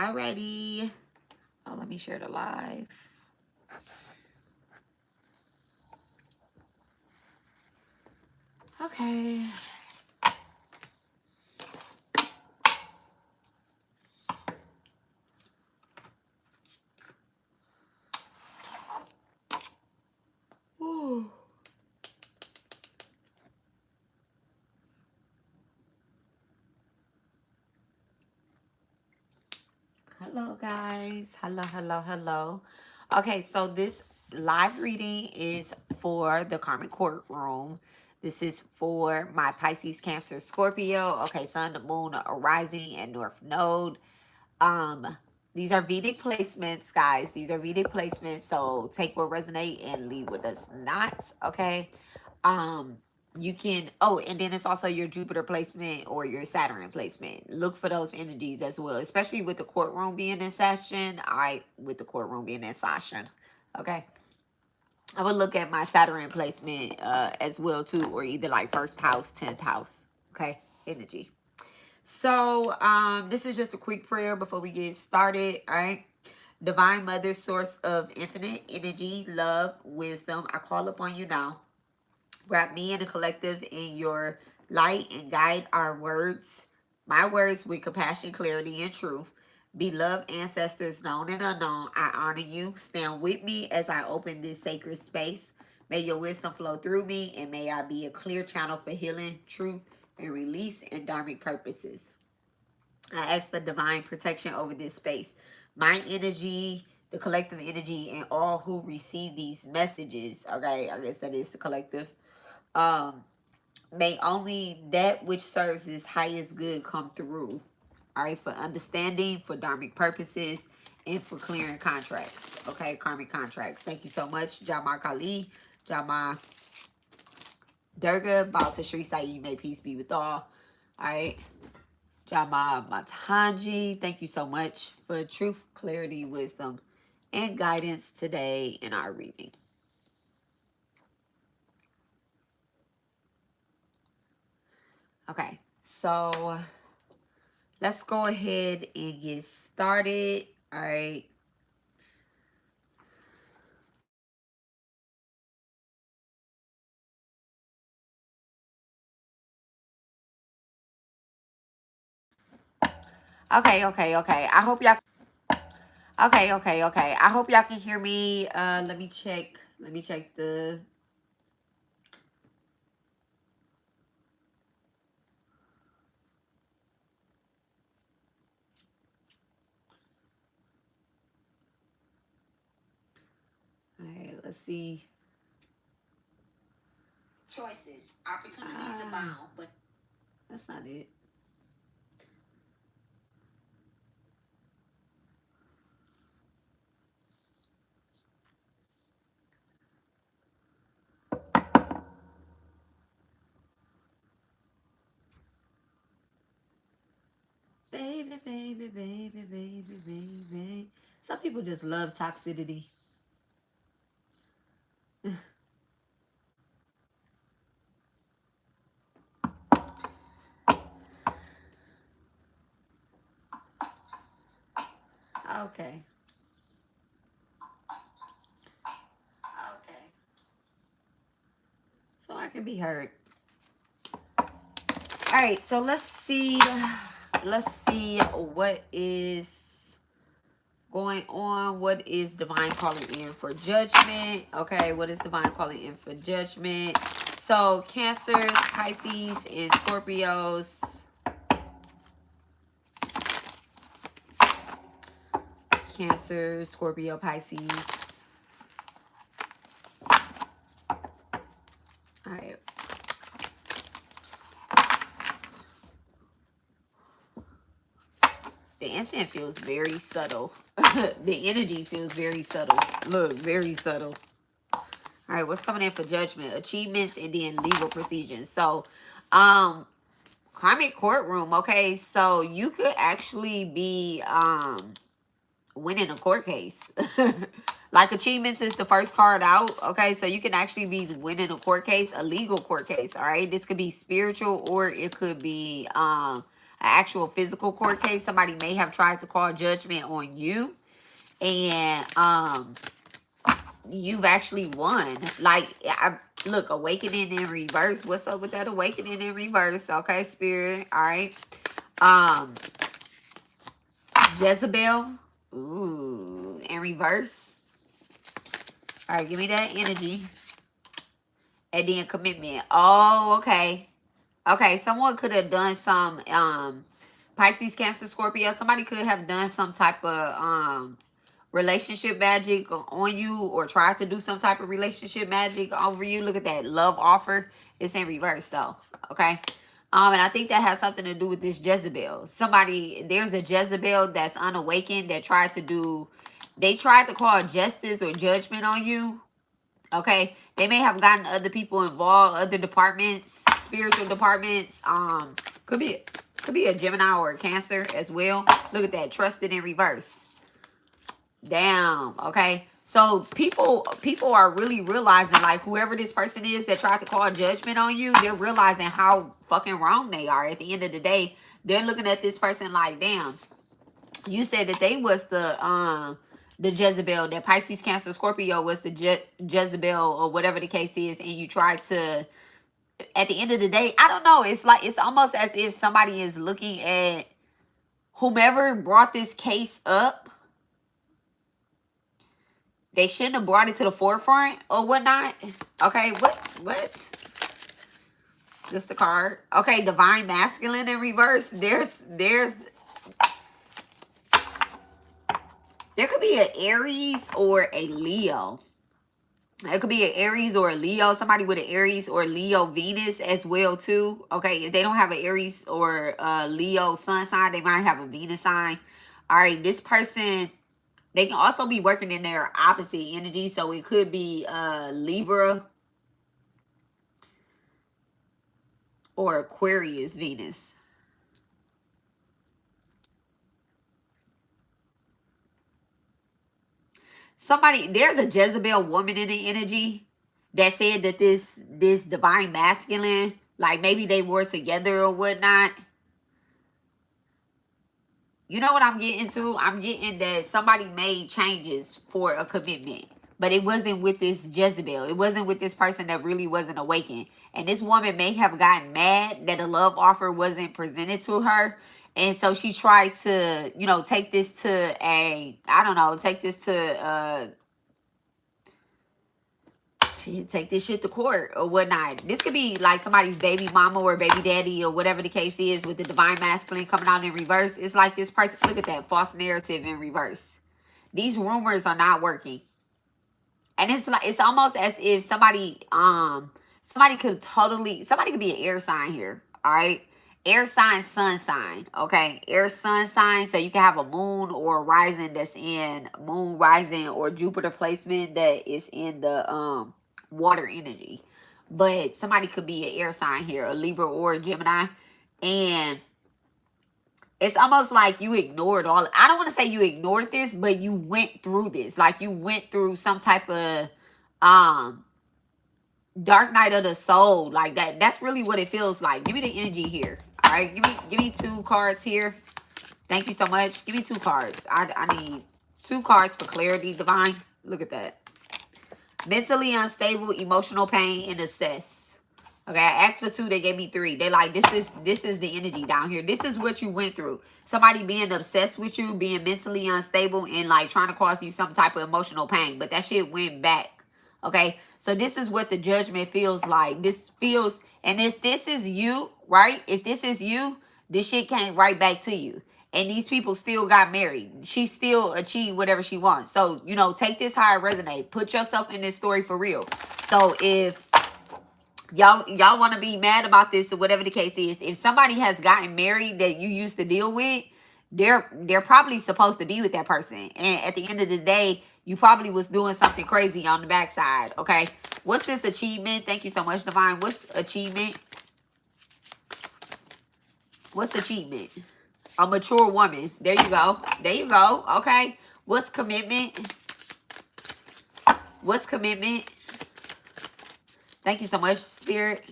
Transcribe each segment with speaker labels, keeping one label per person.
Speaker 1: Alrighty. Oh, let me share the live. Okay. Ooh. Hello, guys. Hello. Okay, so this live reading is for the Karmic Courtroom. This is for my Pisces, Cancer, Scorpio. Okay, Sun, Moon, Rising, and North Node. These are Vedic placements, guys. These are Vedic placements, so take what resonate and leave what does not. Okay. Um, you can, oh, and then it's also your Jupiter placement or your Saturn placement. Look for those energies as well, especially with the courtroom being in session. With the courtroom being in session. Okay. I would look at my Saturn placement as well too, or either like first house, 10th house. Okay. Energy. So this is just a quick prayer before we get started. All right. Divine Mother, source of infinite energy, love, wisdom, I call upon you now. Wrap me and the collective in your light and guide our words, my words, with compassion, clarity, and truth. Beloved ancestors, known and unknown, I honor you. Stand with me as I open this sacred space. May your wisdom flow through me, and may I be a clear channel for healing, truth, and release and dharmic purposes. I ask for divine protection over this space. My energy, the collective energy, and all who receive these messages. Okay, I guess that is the collective. May only that which serves his highest good come through. All right, for understanding, for dharmic purposes, and for clearing contracts. Okay, karmic contracts. Thank you so much, Jama Kali, Jama Durga, Balta Shri Sai, may peace be with all. All right, Jama Matanji, thank you so much for truth, clarity, wisdom, and guidance today in our reading. Okay, so let's go ahead and get started. All right. Okay. I hope y'all. Okay. I hope y'all can hear me. Let me check. Let me check the. All right. Let's see. Choices, opportunities abound, but that's not it. Baby. Some people just love toxicity. Okay. So I can be heard. All right. So let's see. Let's see what is going on. What is divine calling in for judgment? Okay, what is divine calling in for judgment? So Cancers, Pisces, and Scorpios. Cancer, Scorpio, Pisces. All right. The incense feels very subtle. The energy feels very subtle. Look, very subtle. All right, what's coming in for judgment? Achievements and then legal proceedings. So, Karmic Courtroom. Okay, so you could actually be winning a court case. Like achievements is the first card out. Okay, so you can actually be winning a court case, a legal court case. All right, this could be spiritual or it could be actual physical court case. Somebody may have tried to call judgment on you, and you've actually won. Like, look, awakening in reverse. What's up with that awakening in reverse? Okay, spirit. All right. Jezebel. Ooh, in reverse. All right, give me that energy. And then commitment. Oh, okay. Okay, someone could have done some Pisces, Cancer, Scorpio. Somebody could have done some type of relationship magic on you, or tried to do some type of relationship magic over you. Look at that love offer. It's in reverse though. Okay. And I think that has something to do with this Jezebel. There's a Jezebel that's unawakened that they tried to call justice or judgment on you. Okay. They may have gotten other people involved, other departments, spiritual departments. Could be a Gemini or a Cancer as well. Look at that, trusted in reverse. Damn. Okay. So people are really realizing, like, whoever this person is that tried to call judgment on you, they're realizing how fucking wrong they are. At the end of the day, they're looking at this person like, damn, you said that they was the Jezebel, that Pisces, Cancer, Scorpio was the Jezebel, or whatever the case is, and you tried to, at the end of the day, I don't know, it's almost as if somebody is looking at whomever brought this case up. They shouldn't have brought it to the forefront or whatnot. Okay, what? Just the card. Okay, divine masculine in reverse. There could be an Aries or a Leo. It could be an Aries or a Leo. Somebody with an Aries or Leo Venus as well too. Okay, if they don't have an Aries or a Leo sun sign, they might have a Venus sign. All right, this person, they can also be working in their opposite energy. So it could be Libra or Aquarius Venus. There's a Jezebel woman in the energy that said that this divine masculine, like maybe they were together or whatnot. You know what I'm getting to? I'm getting that somebody made changes for a commitment. But it wasn't with this Jezebel. It wasn't with this person that really wasn't awakened. And this woman may have gotten mad that a love offer wasn't presented to her. And so she tried to, take this take this shit to court or whatnot. This could be like somebody's baby mama or baby daddy or whatever the case is, with the divine masculine coming out in reverse. It's like this person, look at that, false narrative in reverse. These rumors are not working. And it's almost as if somebody could be an air sign here. All right. Air sign, sun sign. Okay. Air, sun sign. So you can have a moon or a rising that's in moon, rising, or Jupiter placement that is in the water energy. But somebody could be an air sign here, a Libra or a Gemini. And it's almost like you ignored I don't want to say you ignored this, but you went through this. Like you went through some type of dark night of the soul. Like that. That's really what it feels like. Give me the energy here. All right. Give me 2 cards here. Thank you so much. Give me 2 cards. I need 2 cards for clarity, divine. Look at that. Mentally unstable, emotional pain, and assess. Okay, I asked for 2, they gave me 3. They like, this is the energy down here. This is what you went through. Somebody being obsessed with you, being mentally unstable, and like trying to cause you some type of emotional pain. But that shit went back. Okay, so this is what the judgment feels like. This feels, and if this is you, right? If this is you, this shit came right back to you. And these people still got married. She still achieved whatever she wants. So, take this how it resonates. Put yourself in this story for real. So if y'all want to be mad about this or whatever the case is, if somebody has gotten married that you used to deal with, they're probably supposed to be with that person. And at the end of the day, you probably was doing something crazy on the backside. Okay. What's this achievement? Thank you so much, divine. What's achievement? What's achievement? A mature woman. There you go. There you go. Okay. What's commitment? What's commitment? Thank you so much, spirit.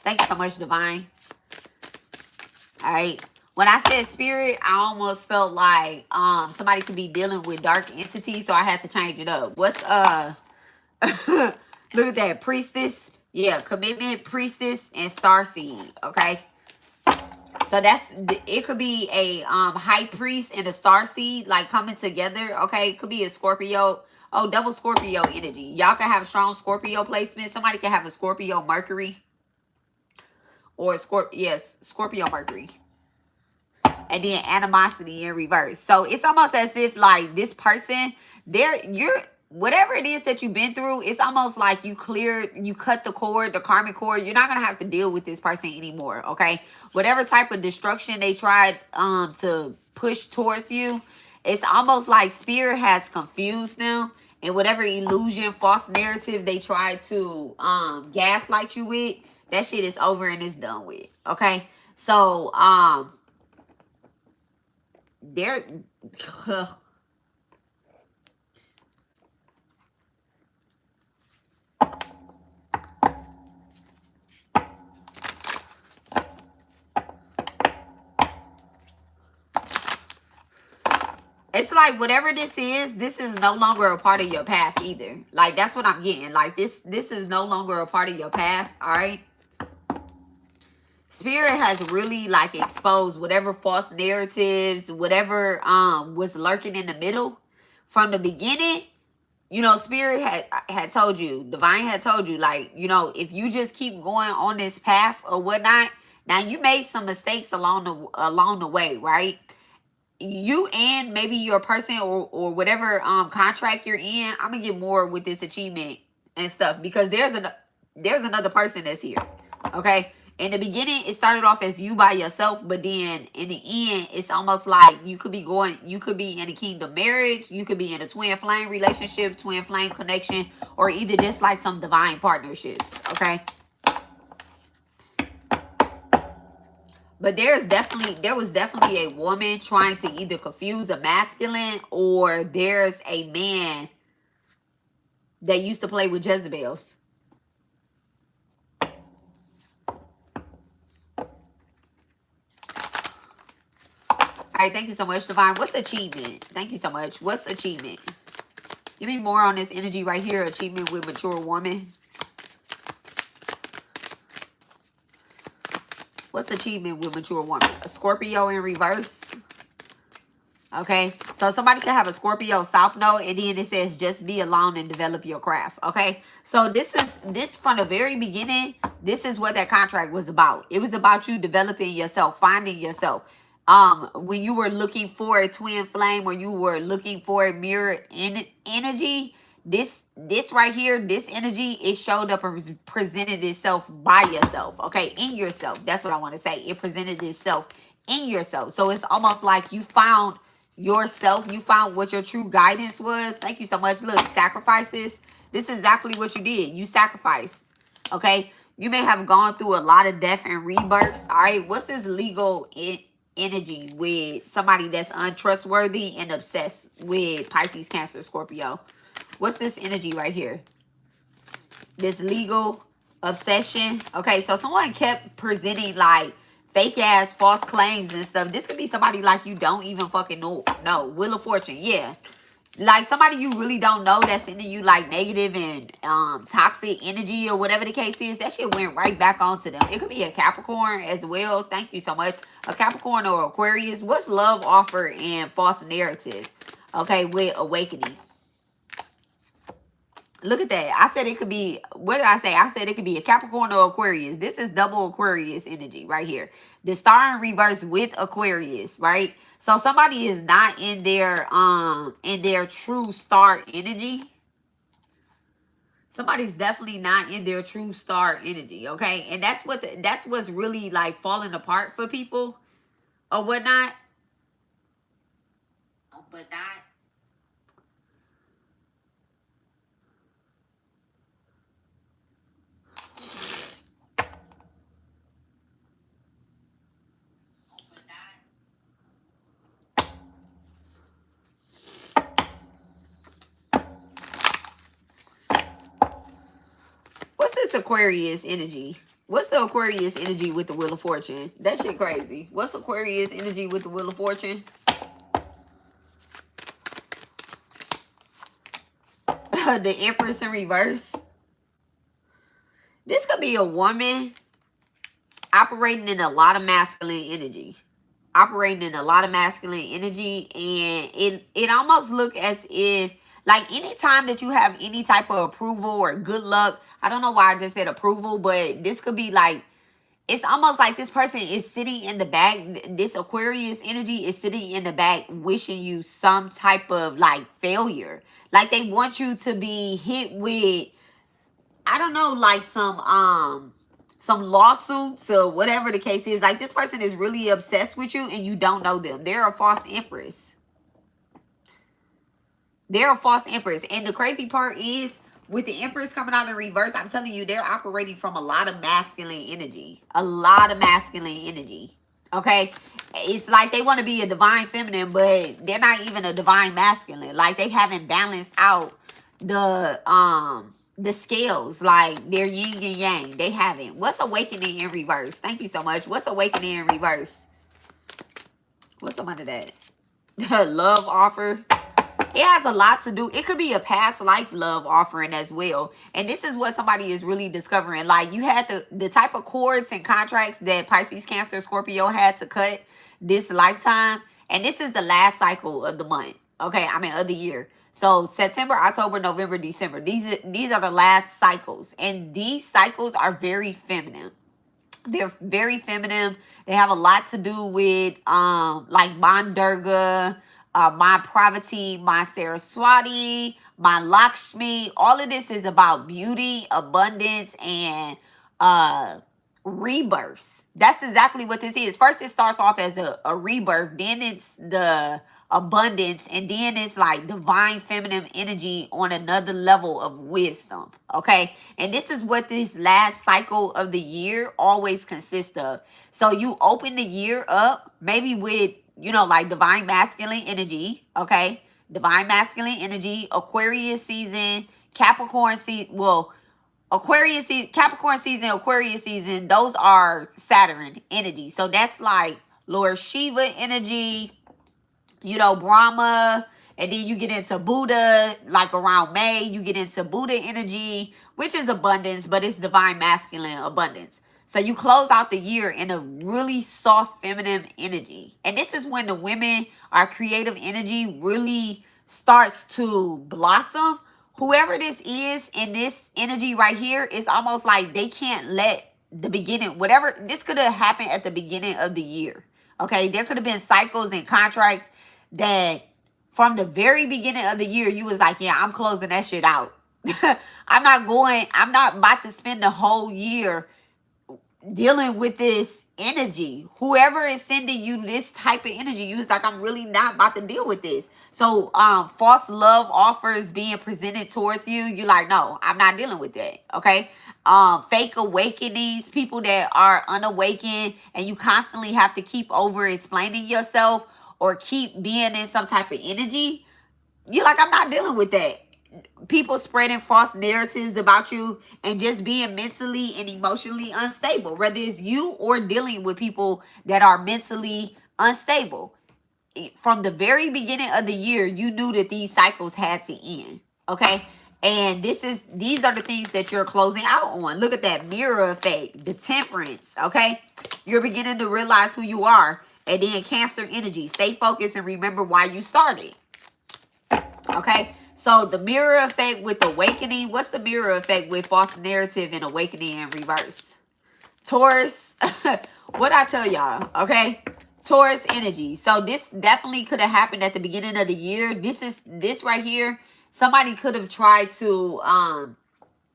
Speaker 1: Thank you so much, divine. All right. When I said spirit, I almost felt like somebody could be dealing with dark entities, so I had to change it up. What's look at that, priestess. Yeah, commitment, priestess, and starseed. Okay. So that's, it could be a high priest and a starseed like coming together. Okay. It could be a Scorpio. Oh, double Scorpio energy. Y'all can have strong Scorpio placement. Somebody can have a Scorpio Mercury or yes, Scorpio Mercury. And then animosity in reverse. So it's almost as if like this person, you're whatever it is that you've been through, it's almost like you cut the cord, the karmic cord. You're not gonna have to deal with this person anymore. Okay. Whatever type of destruction they tried to push towards you, it's almost like spirit has confused them. And whatever illusion, false narrative they tried to gaslight you with, that shit is over and it's done with. Okay. So there it's like whatever this is no longer a part of your path either. Like that's what I'm getting. Like this is no longer a part of your path. All right. Spirit has really like exposed whatever false narratives, whatever was lurking in the middle from the beginning. You know, spirit had told you, divine had told you, like, you know, if you just keep going on this path or whatnot, now you made some mistakes along the way, right? You and maybe your person or whatever contract you're in. I'm gonna get more with this achievement and stuff because there's another person that's here. Okay. In the beginning, it started off as you by yourself, but then in the end, it's almost like you could be in a kingdom marriage, you could be in a twin flame relationship, twin flame connection, or either just like some divine partnerships. Okay. But there was definitely a woman trying to either confuse a masculine, or there's a man that used to play with Jezebels. All right, thank you so much, Divine. What's achievement? Thank you so much. What's achievement? Give me more on this energy right here. Achievement with mature woman. What's achievement with mature woman? A Scorpio in reverse. Okay, so somebody could have a Scorpio South Node, and then it says just be alone and develop your craft. Okay, so this from the very beginning. This is what that contract was about. It was about you developing yourself, finding yourself. When you were looking for a twin flame, or you were looking for a mirror energy, this right here, this energy, it showed up and presented itself by yourself. Okay, in yourself. That's what I want to say. It presented itself in yourself. So it's almost like you found yourself. You found what your true guidance was. Thank you so much. Look, sacrifices. This is exactly what you did. You sacrificed. Okay. You may have gone through a lot of death and rebirths. All right. What's this legal energy with somebody that's untrustworthy and obsessed with Pisces, Cancer, Scorpio? What's this energy right here? This legal obsession. Okay. So someone kept presenting like fake ass false claims and stuff. This could be somebody like you don't even fucking know. No, Wheel of Fortune. Yeah. Like somebody you really don't know that's sending you like negative and toxic energy or whatever the case is. That shit went right back onto them. It could be a Capricorn as well. Thank you so much. A Capricorn or Aquarius. What's love offer and false narrative? Okay, with awakening. Look at that. I said it could be, what did I say? I said it could be a Capricorn or Aquarius. This is double Aquarius energy right here. The star in reverse with Aquarius, right? So somebody is not in their true star energy. Somebody's definitely not in their true star energy, okay? And that's what's really like falling apart for people or whatnot. But not. What's this Aquarius energy? What's the Aquarius energy with the Wheel of Fortune? That shit crazy. What's Aquarius energy with the Wheel of Fortune? The Empress in reverse. This could be a woman operating in a lot of masculine energy. Operating in a lot of masculine energy. And it almost look as if, like, anytime that you have any type of approval or good luck, I don't know why I just said approval, but this could be like, it's almost like this person is sitting in the back. This Aquarius energy is sitting in the back wishing you some type of like failure. Like they want you to be hit with, I don't know, like some lawsuits or whatever the case is. Like this person is really obsessed with you and you don't know them. They're a false empress. They're a false empress. And the crazy part is, with the Empress coming out in reverse, I'm telling you, they're operating from a lot of masculine energy. A lot of masculine energy. Okay? It's like they want to be a divine feminine, but they're not even a divine masculine. Like they haven't balanced out the scales. Like they're yin and yang. They haven't. What's awakening in reverse? Thank you so much. What's awakening in reverse? What's some under that? Love offer. It has a lot to do. It could be a past life love offering as well. And this is what somebody is really discovering. Like you had the type of cords and contracts that Pisces, Cancer, Scorpio had to cut this lifetime. And this is the last cycle of the month. Okay, I mean of the year. So September, October, November, December. These are the last cycles. And these cycles are very feminine. They're very feminine. They have a lot to do with like Durga, my Parvati, my Saraswati, my Lakshmi. All of this is about beauty, abundance, and rebirths. That's exactly what this is. First, it starts off as a rebirth. Then it's the abundance. And then it's like divine feminine energy on another level of wisdom. Okay? And this is what this last cycle of the year always consists of. So you open the year up maybe with, you know, like divine masculine energy. Okay? Divine masculine energy, Aquarius season, Capricorn season. Well, Aquarius season, Capricorn season, Aquarius season, those are Saturn energy. So that's like Lord Shiva energy, you know, Brahma. And then you get into Buddha, like around May, you get into Buddha energy, which is abundance, but it's divine masculine abundance. So you close out the year in a really soft feminine energy. And this is when the women, our creative energy really starts to blossom. Whoever this is in this energy right here, is almost like they can't let the beginning, whatever, this could have happened at the beginning of the year. Okay, there could have been cycles and contracts that from the very beginning of the year, you was like, yeah, I'm closing that shit out. I'm not about to spend the whole year dealing with this energy. Whoever is sending you this type of energy, you was like, I'm really not about to deal with this. So false love offers being presented towards you, you're like, no, I'm not dealing with that. Okay? Fake awakenings, people that are unawakened and you constantly have to keep over explaining yourself or keep being in some type of energy, you're like, I'm not dealing with that. People spreading false narratives about you and just being mentally and emotionally unstable, whether it's you or dealing with people that are mentally unstable. From the very beginning of the year, you knew that these cycles had to end. Okay? And these are the things that you're closing out on. Look at that mirror effect, the temperance. Okay? You're beginning to realize who you are. And then Cancer energy. Stay focused and remember why you started. Okay? So the mirror effect with awakening. What's the mirror effect with false narrative and awakening in reverse? Taurus. What I tell y'all, okay? Taurus energy. So this definitely could have happened at the beginning of the year. This right here. Somebody could have tried to,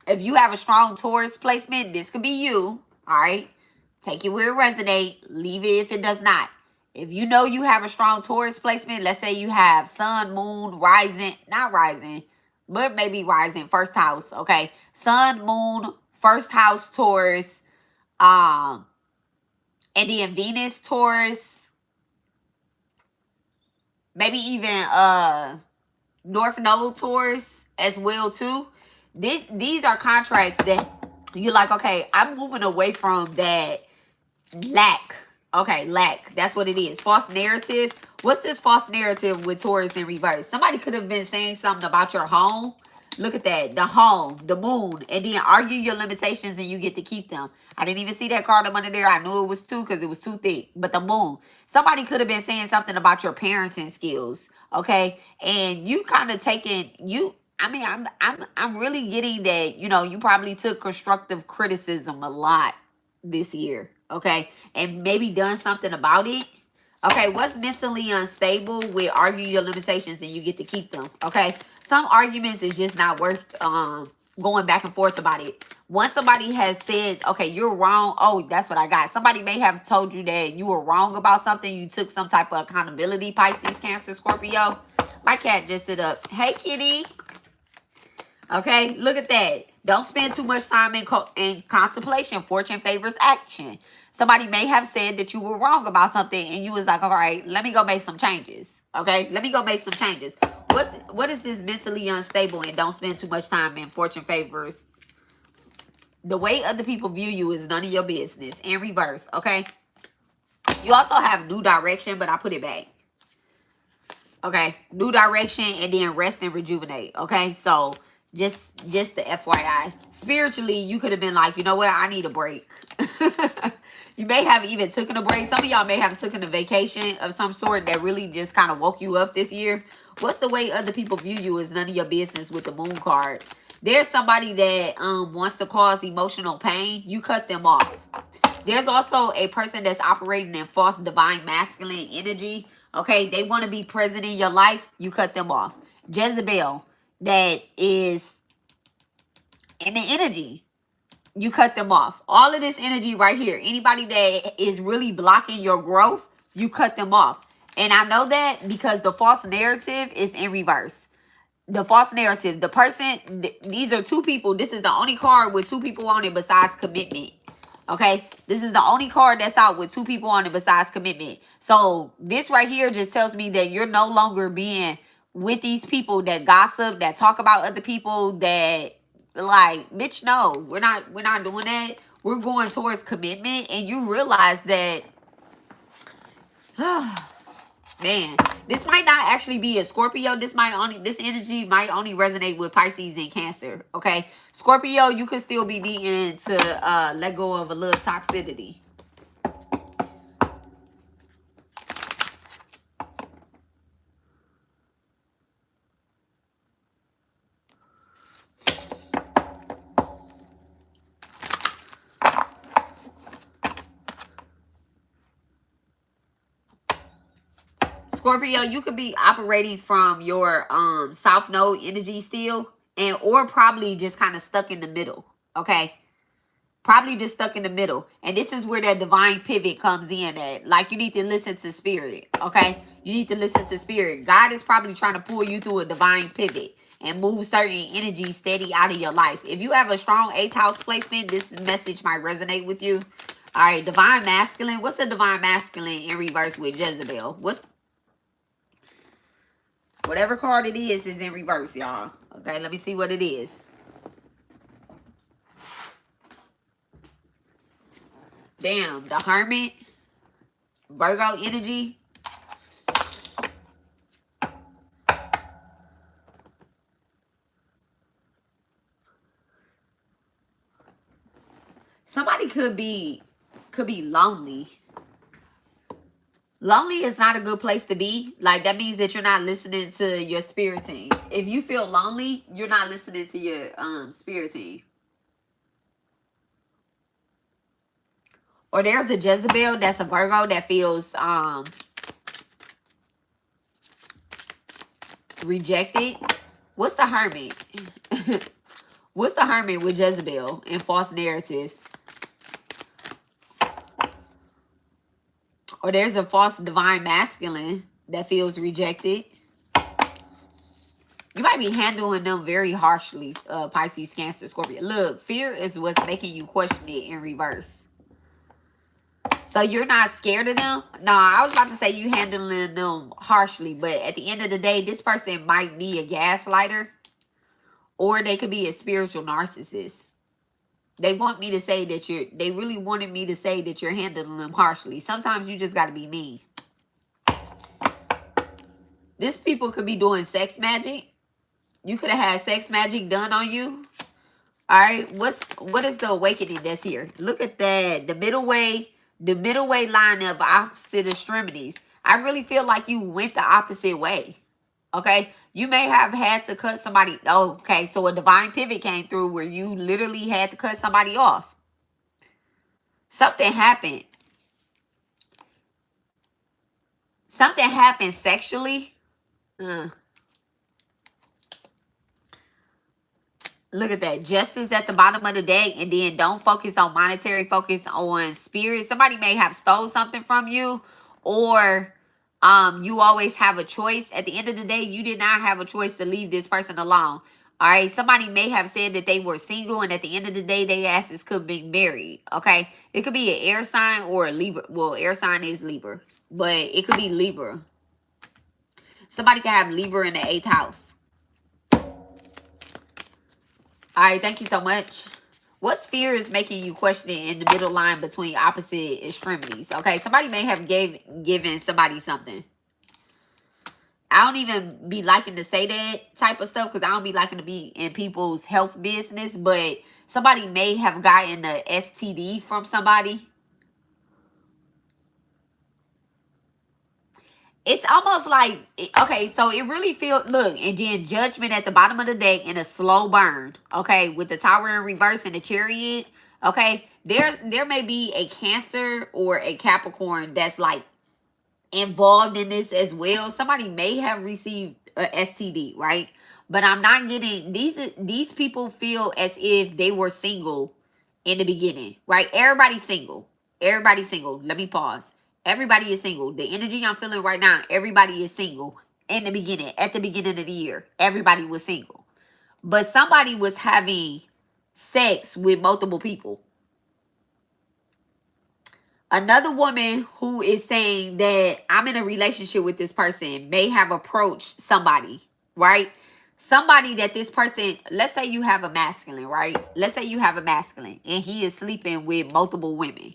Speaker 1: if you have a strong Taurus placement, this could be you. All right? Take it where it resonates. Leave it if it does not. If you know you have a strong Taurus placement, let's say you have sun, moon, rising, not rising, but maybe rising, first house, okay? Sun, moon, first house Taurus, and then Venus Taurus, maybe even North Node Taurus as well too. These are contracts that You're like, okay, I'm moving away from that lack. Okay, lack. That's what it is. False narrative. What's this false narrative with Taurus in reverse? Somebody could have been saying something about your home. Look at that. The home, the moon, and then argue your limitations and you get to keep them. I didn't even see that card up under there. I knew it was two because it was too thick. But the moon. Somebody could have been saying something about your parenting skills. Okay. And you kind of taking you. I mean, I'm really getting that, you know, you probably took constructive criticism a lot this year, okay? And maybe done something about it. Okay, what's mentally unstable with argue your limitations and you get to keep them, okay? Some arguments is just not worth going back and forth about it. Once somebody has said, okay, you're wrong. Oh, that's what I got. Somebody may have told you that you were wrong about something. You took some type of accountability, Pisces, Cancer, Scorpio. My cat just stood up. Hey, kitty. Okay, look at that. Don't spend too much time in contemplation. Fortune favors action. Somebody may have said that you were wrong about something and you was like, all right, let me go make some changes. Okay, let me go make some changes. What is this mentally unstable and don't spend too much time in fortune favors? The way other people view you is none of your business. In reverse, okay? You also have new direction, but I put it back. Okay, new direction and then rest and rejuvenate. Okay, so just the FYI, spiritually, you could have been like, you know what, I need a break. You may have even taken a break. Some of y'all may have taken a vacation of some sort that really just kind of woke you up this year. What's the way other people view you is none of your business with the moon card. There's somebody that wants to cause emotional pain. You cut them off. There's also a person that's operating in false divine masculine energy. Okay, they want to be present in your life. You cut them off. Jezebel, that is in the energy. You cut them off. All of this energy right here. Anybody that is really blocking your growth, you cut them off. And I know that because the false narrative is in reverse. The false narrative. The person, these are two people. This is the only card with two people on it besides commitment. Okay, this is the only card that's out with two people on it besides commitment. So this right here just tells me that you're no longer being with these people that gossip, that talk about other people, that like, bitch, no, we're not doing that. We're going towards commitment, and you realize that man, this might not actually be a Scorpio. This energy might only resonate with Pisces and Cancer. Okay, Scorpio, you could still be needing to let go of a little toxicity. Scorpio, you could be operating from your South Node energy still, and or probably just kind of stuck in the middle. Okay, probably just stuck in the middle, and this is where that divine pivot comes in at. Like, you need to listen to spirit. Okay, you need to listen to spirit. God is probably trying to pull you through a divine pivot and move certain energy steady out of your life. If you have a strong 8th house placement, this message might resonate with you. All right, divine masculine. What's the divine masculine in reverse with Jezebel? Whatever card it is in reverse, y'all. Okay, let me see what it is. Damn, the Hermit. Virgo energy. Somebody could be lonely. Lonely is not a good place to be. Like, that means that you're not listening to your spirit team. If you feel lonely, you're not listening to your spirit team. Or there's a Jezebel that's a Virgo that feels rejected. What's the Hermit? What's the Hermit with Jezebel and false narrative? Or there's a false divine masculine that feels rejected. You might be handling them very harshly, Pisces, Cancer, Scorpio. Look, fear is what's making you question it in reverse. So you're not scared of them? No, I was about to say you handling them harshly, but at the end of the day, this person might be a gaslighter, or they could be a spiritual narcissist. They want me to say that they really wanted me to say that you're handling them harshly. Sometimes you just got to be mean. This people could be doing sex magic. You could have had sex magic done on you. All right. What is the awakening that's here? Look at that. The middle way line of opposite extremities. I really feel like you went the opposite way. Okay. You may have had to cut somebody. Oh, okay. So a divine pivot came through where you literally had to cut somebody off. Something happened. Something happened sexually. Look at that. Justice at the bottom of the deck. And then don't focus on monetary. Focus on spirit. Somebody may have stole something from you. Or you always have a choice. At the end of the day, you did not have a choice to leave this person alone. All right. Somebody may have said that they were single. And at the end of the day, they asses could be married. Okay. It could be an air sign or a Libra. Well, air sign is Libra. But it could be Libra. Somebody could have Libra in the 8th house. All right, thank you so much. What sphere is making you question in the middle line between opposite extremities? Okay, somebody may have given somebody something. I don't even be liking to say that type of stuff because I don't be liking to be in people's health business. But somebody may have gotten a STD from somebody. It's almost like, okay, so it really feels, look, and then judgment at the bottom of the deck in a slow burn, okay, with the tower in reverse and the chariot, okay, there may be a Cancer or a Capricorn that's like involved in this as well. Somebody may have received a STD, right? But I'm not getting, these people feel as if they were single in the beginning, right? Everybody's single. Everybody's single. Let me pause. Everybody is single. The energy I'm feeling right now, everybody is single in the beginning. At the beginning of the year, everybody was single. But somebody was having sex with multiple people. Another woman who is saying that I'm in a relationship with this person may have approached somebody, right? Somebody that this person, let's say you have a masculine, right? Let's say you have a masculine and he is sleeping with multiple women.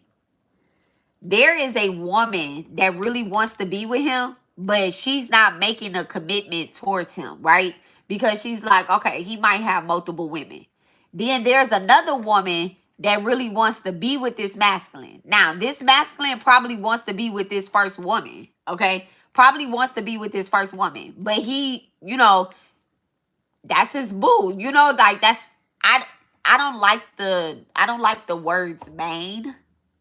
Speaker 1: There is a woman that really wants to be with him, but she's not making a commitment towards him, right? Because she's like, okay, he might have multiple women. Then there's another woman that really wants to be with this masculine. Now, this masculine probably wants to be with this first woman, okay? Probably wants to be with this first woman. But he, you know, that's his boo. You know, like that's I don't like the words main,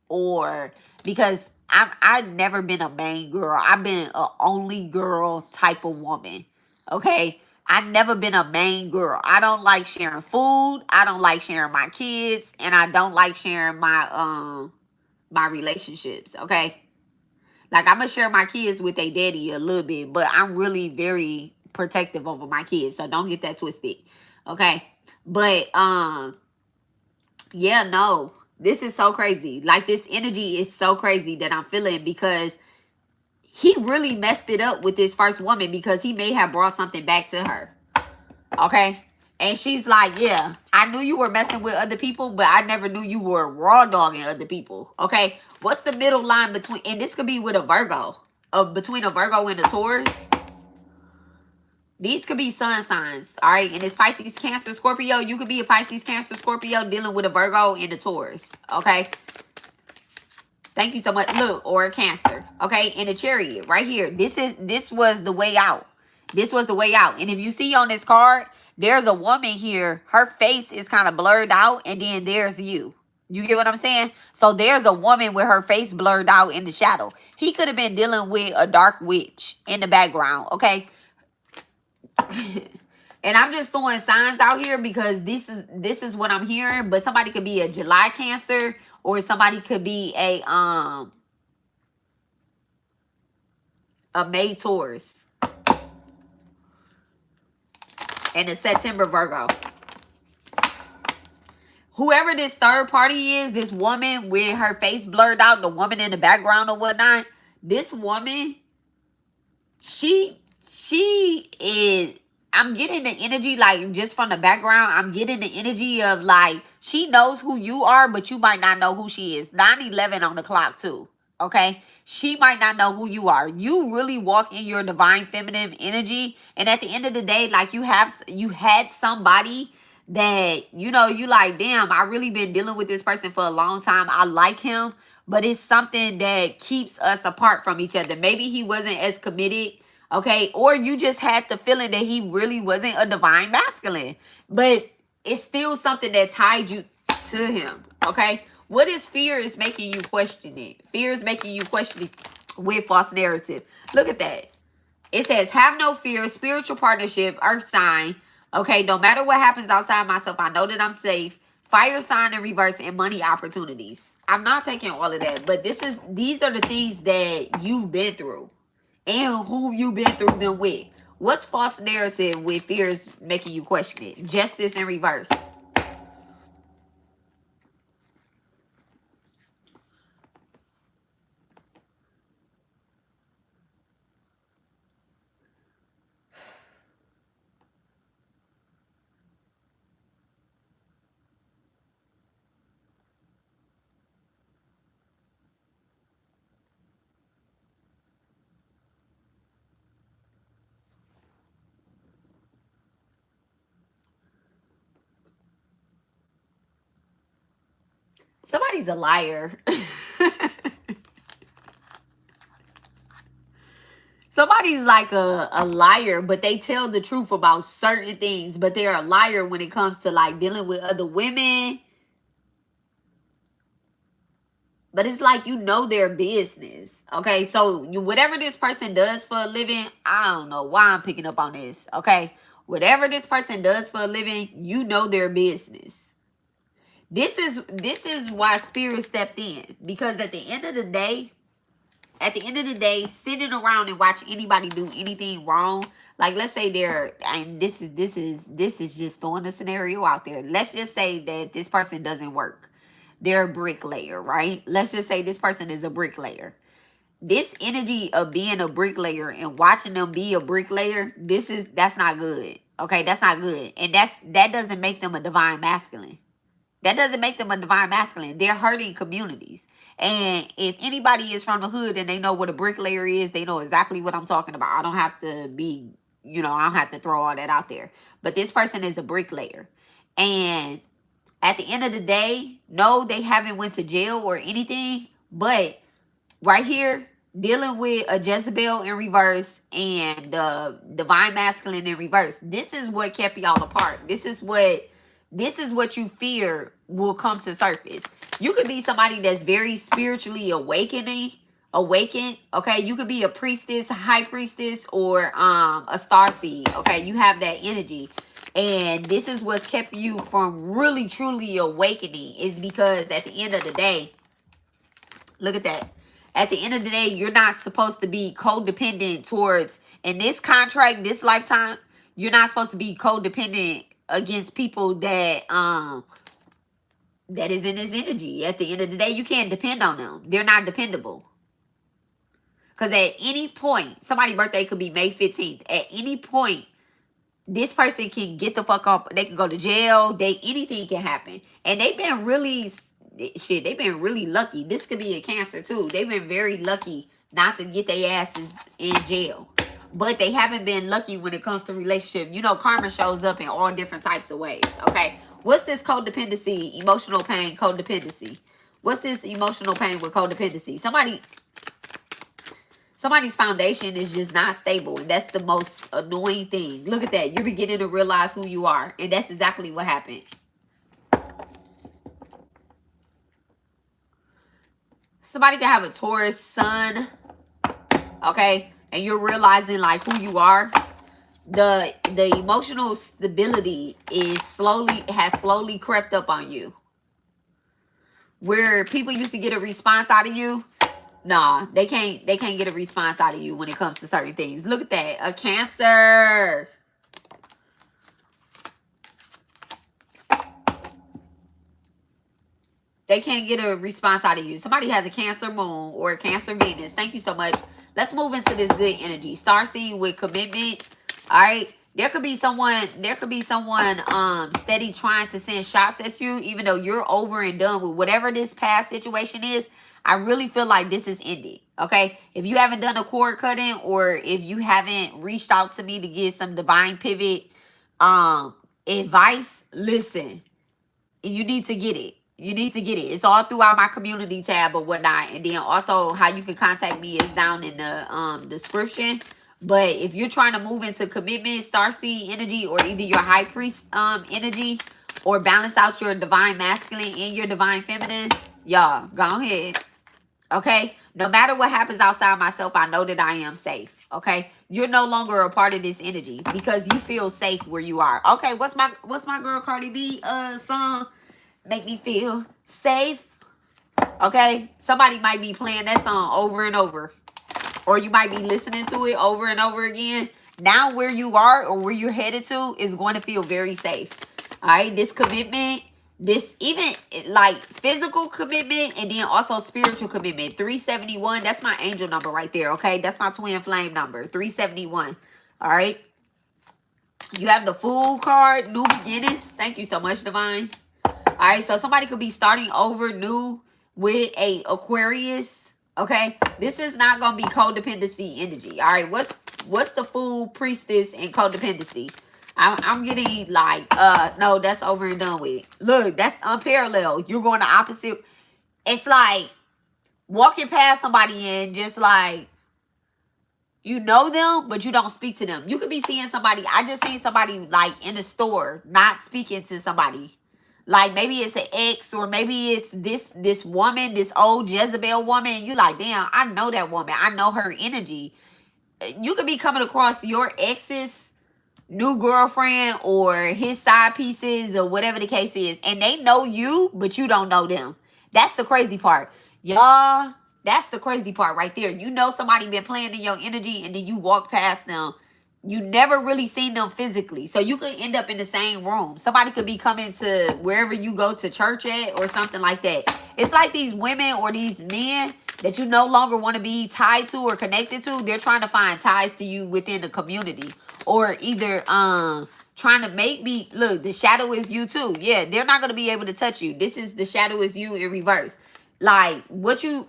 Speaker 1: or because I've never been a main girl. I've been a only girl type of woman. Okay? I've never been a main girl. I don't like sharing food. I don't like sharing my kids, and I don't like sharing my relationships. Okay? Like I'm gonna share my kids with their daddy a little bit, but I'm really very protective over my kids. So don't get that twisted. Okay? But yeah, no. This is so crazy. Like this energy is so crazy that I'm feeling, because he really messed it up with this first woman because he may have brought something back to her. Okay? And she's like, yeah, I knew you were messing with other people, but I never knew you were raw dogging other people. Okay? What's the middle line between, and this could be with a Virgo, between a Virgo and a Taurus. These could be sun signs, all right? And it's Pisces, Cancer, Scorpio. You could be a Pisces, Cancer, Scorpio dealing with a Virgo and a Taurus, okay? Thank you so much. Look, or a Cancer, okay? In the Chariot right here. This was the way out. This was the way out. And if you see on this card, there's a woman here. Her face is kind of blurred out, and then there's you. You get what I'm saying? So there's a woman with her face blurred out in the shadow. He could have been dealing with a dark witch in the background, okay? And I'm just throwing signs out here because this is what I'm hearing. But somebody could be a July Cancer, or somebody could be a May Taurus and a September Virgo. Whoever this third party is, this woman with her face blurred out, the woman in the background or whatnot, this woman, she is, I'm getting the energy, like, just from the background, I'm getting the energy of, like, She knows who you are, but you might not know who she is. 9/11 on the clock too. Okay? She might not know who you are. You really walk in your divine feminine energy, and at the end of the day, like you had somebody that you like, damn, I really been dealing with this person for a long time. I like him, but it's something that keeps us apart from each other. Maybe he wasn't as committed, okay? Or you just had the feeling that he really wasn't a divine masculine, but it's still something that tied you to him, okay? What is fear is making you question it? Fear is making you question it with false narrative. Look at that. It says, have no fear, spiritual partnership, earth sign. Okay, no matter what happens outside myself, I know that I'm safe. Fire sign in reverse and money opportunities. I'm not taking all of that, but these are the things that you've been through and who you've been through them with. What's false narrative with fear is making you question it? Justice in reverse. Somebody's a liar. Somebody's like a liar, but they tell the truth about certain things, but they're a liar when it comes to like dealing with other women. But it's like their business. Okay, so whatever this person does for a living, I don't know why I'm picking up on this. Okay, whatever this person does for a living, their business. This is why spirit stepped in, because at the end of the day, sitting around and watch anybody do anything wrong, like let's say and this is just throwing a scenario out there. Let's just say that this person doesn't work. They're a bricklayer, right? Let's just say this person is a bricklayer. This energy of being a bricklayer and watching them be a bricklayer, that's not good. Okay, that's not good. And that doesn't make them a divine masculine. That doesn't make them a divine masculine. They're hurting communities. And if anybody is from the hood and they know what a bricklayer is, they know exactly what I'm talking about. I don't have to I don't have to throw all that out there. But this person is a bricklayer. And at the end of the day, no, they haven't went to jail or anything. But right here, dealing with a Jezebel in reverse and the divine masculine in reverse. This is what kept y'all apart. This is what you fear will come to surface. You could be somebody that's very spiritually awakened. Okay, you could be a priestess, a high priestess, or a starseed. Okay, you have that energy, and this is what's kept you from really truly awakening. Is because at the end of the day, look at that. At the end of the day, you're not supposed to be codependent towards, in this contract, this lifetime, you're not supposed to be codependent against people that is in this energy. At the end of the day, you can't depend on them. They're not dependable. Because at any point, somebody's birthday could be May 15th. At any point, this person can get the fuck up. They can go to jail. Anything can happen. And they've been really lucky. This could be a Cancer too. They've been very lucky not to get their asses in jail. But they haven't been lucky when it comes to relationship. Karma shows up in all different types of ways. Okay. What's this codependency, emotional pain, codependency? What's this emotional pain with codependency? Somebody's foundation is just not stable, and that's the most annoying thing. Look at that. You're beginning to realize who you are, and that's exactly what happened. Somebody can have a Taurus sun, okay, and you're realizing like who you are. The emotional stability has slowly crept up on you. Where people used to get a response out of you, nah, they can't get a response out of you when it comes to certain things. Look at that. A Cancer. They can't get a response out of you. Somebody has a Cancer moon or a Cancer Venus. Thank you so much. Let's move into this good energy. Starseed with commitment. All right. There could be someone steady trying to send shots at you, even though you're over and done with whatever this past situation is. I really feel like this is ended. Okay. If you haven't done a cord cutting, or if you haven't reached out to me to get some divine pivot advice, listen, you need to get it. You need to get it. It's all throughout my community tab or whatnot. And then also how you can contact me is down in the description. But if you're trying to move into commitment, starseed energy, or either your high priest energy, or balance out your divine masculine and your divine feminine, y'all, go ahead. Okay? No matter what happens outside myself, I know that I am safe. Okay? You're no longer a part of this energy because you feel safe where you are. Okay, what's my girl Cardi B song? Make me feel safe. Okay? Somebody might be playing that song over and over. Or you might be listening to it over and over again. Now where you are or where you're headed to is going to feel very safe. All right? This commitment, this even like physical commitment, and then also spiritual commitment. 371, that's my angel number right there. Okay? That's my twin flame number. 371. All right? You have the Fool card, new beginnings. Thank you so much, Divine. All right? So somebody could be starting over new with a Aquarius. Okay, this is not gonna be codependency energy. All right, what's the Fool, Priestess, and codependency? I'm getting like no, that's over and done with. Look, that's unparalleled. You're going the opposite. It's like walking past somebody and just like you know them, but you don't speak to them. You could be seeing somebody. I just seen somebody like in the store not speaking to somebody. Like maybe it's an ex, or maybe it's this woman, this old Jezebel woman. And you like, damn, I know that woman. I know her energy. You could be coming across your ex's new girlfriend or his side pieces or whatever the case is. And they know you, but you don't know them. That's the crazy part. Y'all, that's the crazy part right there. You know somebody been playing in your energy and then you walk past them. You never really seen them physically. So you could end up in the same room. Somebody could be coming to wherever you go to church at or something like that. It's like these women or these men that you no longer want to be tied to or connected to. They're trying to find ties to you within the community. Or either trying to make me, look, the shadow is you too. Yeah, they're not going to be able to touch you. This is the shadow is you in reverse. Like what you've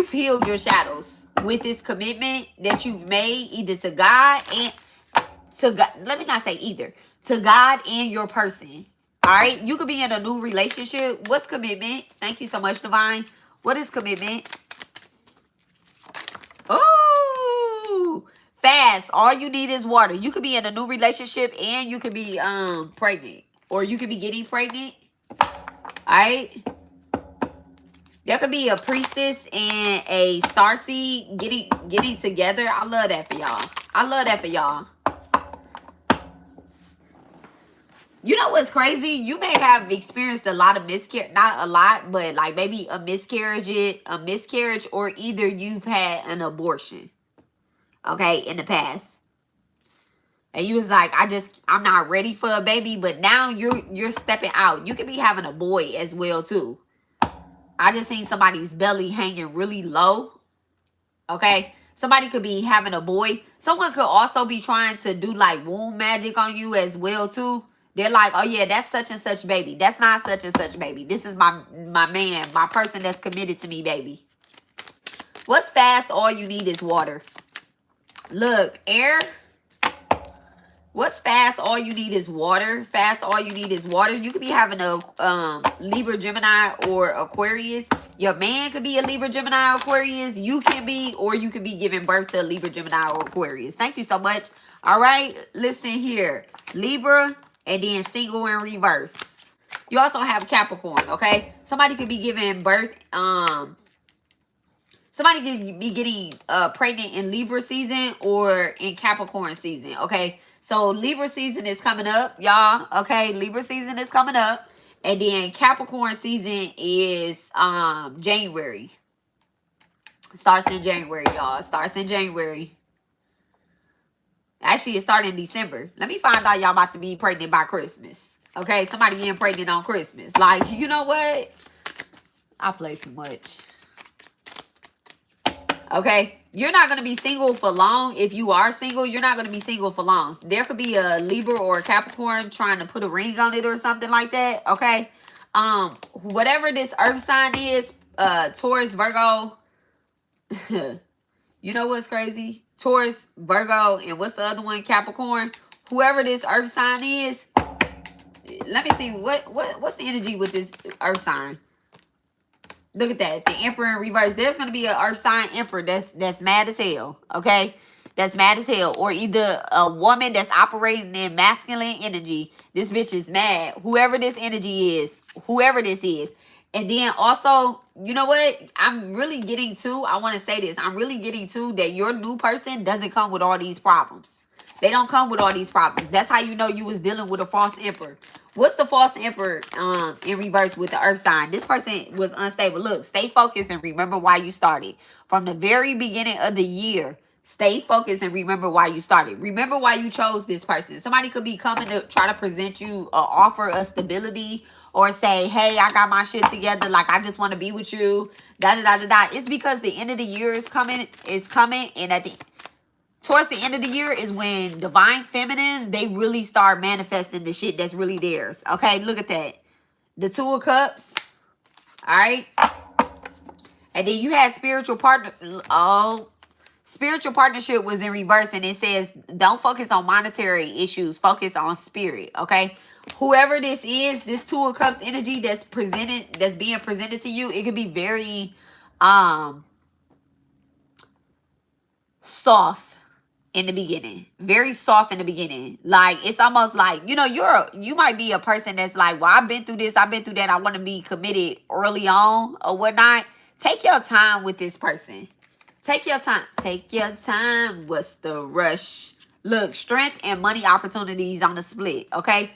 Speaker 1: healed your shadows with this commitment that you've made either to God and to God. Let me not say either. To God and your person. All right. You could be in a new relationship. What's commitment? Thank you so much, Divine. What is commitment? Oh, fast. All you need is water. You could be in a new relationship and you could be pregnant, or you could be getting pregnant. All right. There could be a priestess and a starseed getting together. I love that for y'all. I love that for y'all. You know what's crazy? You may have experienced a lot of miscarriage, not a lot, but like maybe a miscarriage, or either you've had an abortion, okay, in the past. And you was like, I'm not ready for a baby, but now you're stepping out. You could be having a boy as well too. I just seen somebody's belly hanging really low. Okay. Somebody could be having a boy. Someone could also be trying to do like womb magic on you as well too. They're like, oh yeah, that's such and such baby. That's not such and such baby. This is my man, my person that's committed to me, baby. What's fast? All you need is water. Look, air. What's fast? All you need is water. Fast, all you need is water. You could be having a Libra, Gemini, or Aquarius. Your man could be a Libra, Gemini, Aquarius. You can be, or you could be giving birth to a Libra, Gemini, or Aquarius. Thank you so much. All right, listen here. Libra, and then single in reverse. You also have Capricorn, okay? Somebody could be giving birth. Somebody could be getting pregnant in Libra season or in Capricorn season, okay? So Libra season is coming up, y'all. Okay, Libra season is coming up. And then Capricorn season is January. Starts in January, y'all. Starts in January. Actually, it started in December. Let me find out y'all about to be pregnant by Christmas. Okay, somebody getting pregnant on Christmas. Like, you know what? I play too much. Okay, you're not going to be single for long. If you are single, you're not going to be single for long. There could be a Libra or a Capricorn trying to put a ring on it or something like that. Okay, whatever this earth sign is, Taurus, Virgo. You know what's crazy? Taurus, Virgo, and what's the other one? Capricorn. Whoever this earth sign is, let me see what's the energy with this earth sign. Look at that. The Emperor in reverse. There's going to be an earth sign Emperor that's mad as hell. Okay? That's mad as hell. Or either a woman that's operating in masculine energy. This bitch is mad. Whoever this energy is. Whoever this is. And then also, you know what? I'm really getting to, I want to say this. I'm really getting to that your new person doesn't come with all these problems. They don't come with all these problems. That's how you know you was dealing with a false emperor. What's the false emperor in reverse with the earth sign? This person was unstable. Look, stay focused and remember why you started. From the very beginning of the year, stay focused and remember why you started. Remember why you chose this person. Somebody could be coming to try to present you an offer of stability or say, hey, I got my shit together. Like, I just want to be with you. Da da da da da. It's because the end of the year is coming. And at the towards the end of the year is when divine feminine, they really start manifesting the shit that's really theirs. Okay, look at that. The Two of Cups. All right. And then you had spiritual partner. Oh, spiritual partnership was in reverse. And it says, don't focus on monetary issues. Focus on spirit. Okay. Whoever this is, this Two of Cups energy that's being presented to you, it could be very soft in the beginning. Very soft in the beginning. Like, it's almost like, you know, you might be a person that's like, well, I've been through this, I've been through that, I want to be committed early on or whatnot. Take your time with this person. Take your time. Take your time. What's the rush? Look, strength and money opportunities on the split, okay?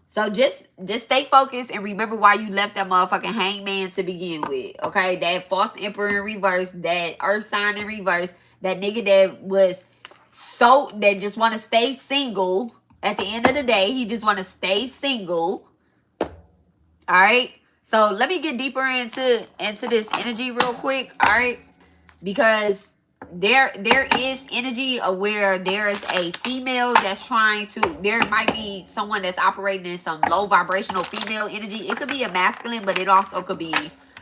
Speaker 1: So just stay focused and remember why you left that motherfucking hangman to begin with, okay? That false emperor in reverse, that earth sign in reverse, that nigga that just want to stay single. At the end of the day, he just want to stay single. All right. So let me get deeper into this energy real quick. All right, because there is energy of where there is a female that's trying to. There might be someone that's operating in some low vibrational female energy. It could be a masculine, but it also could be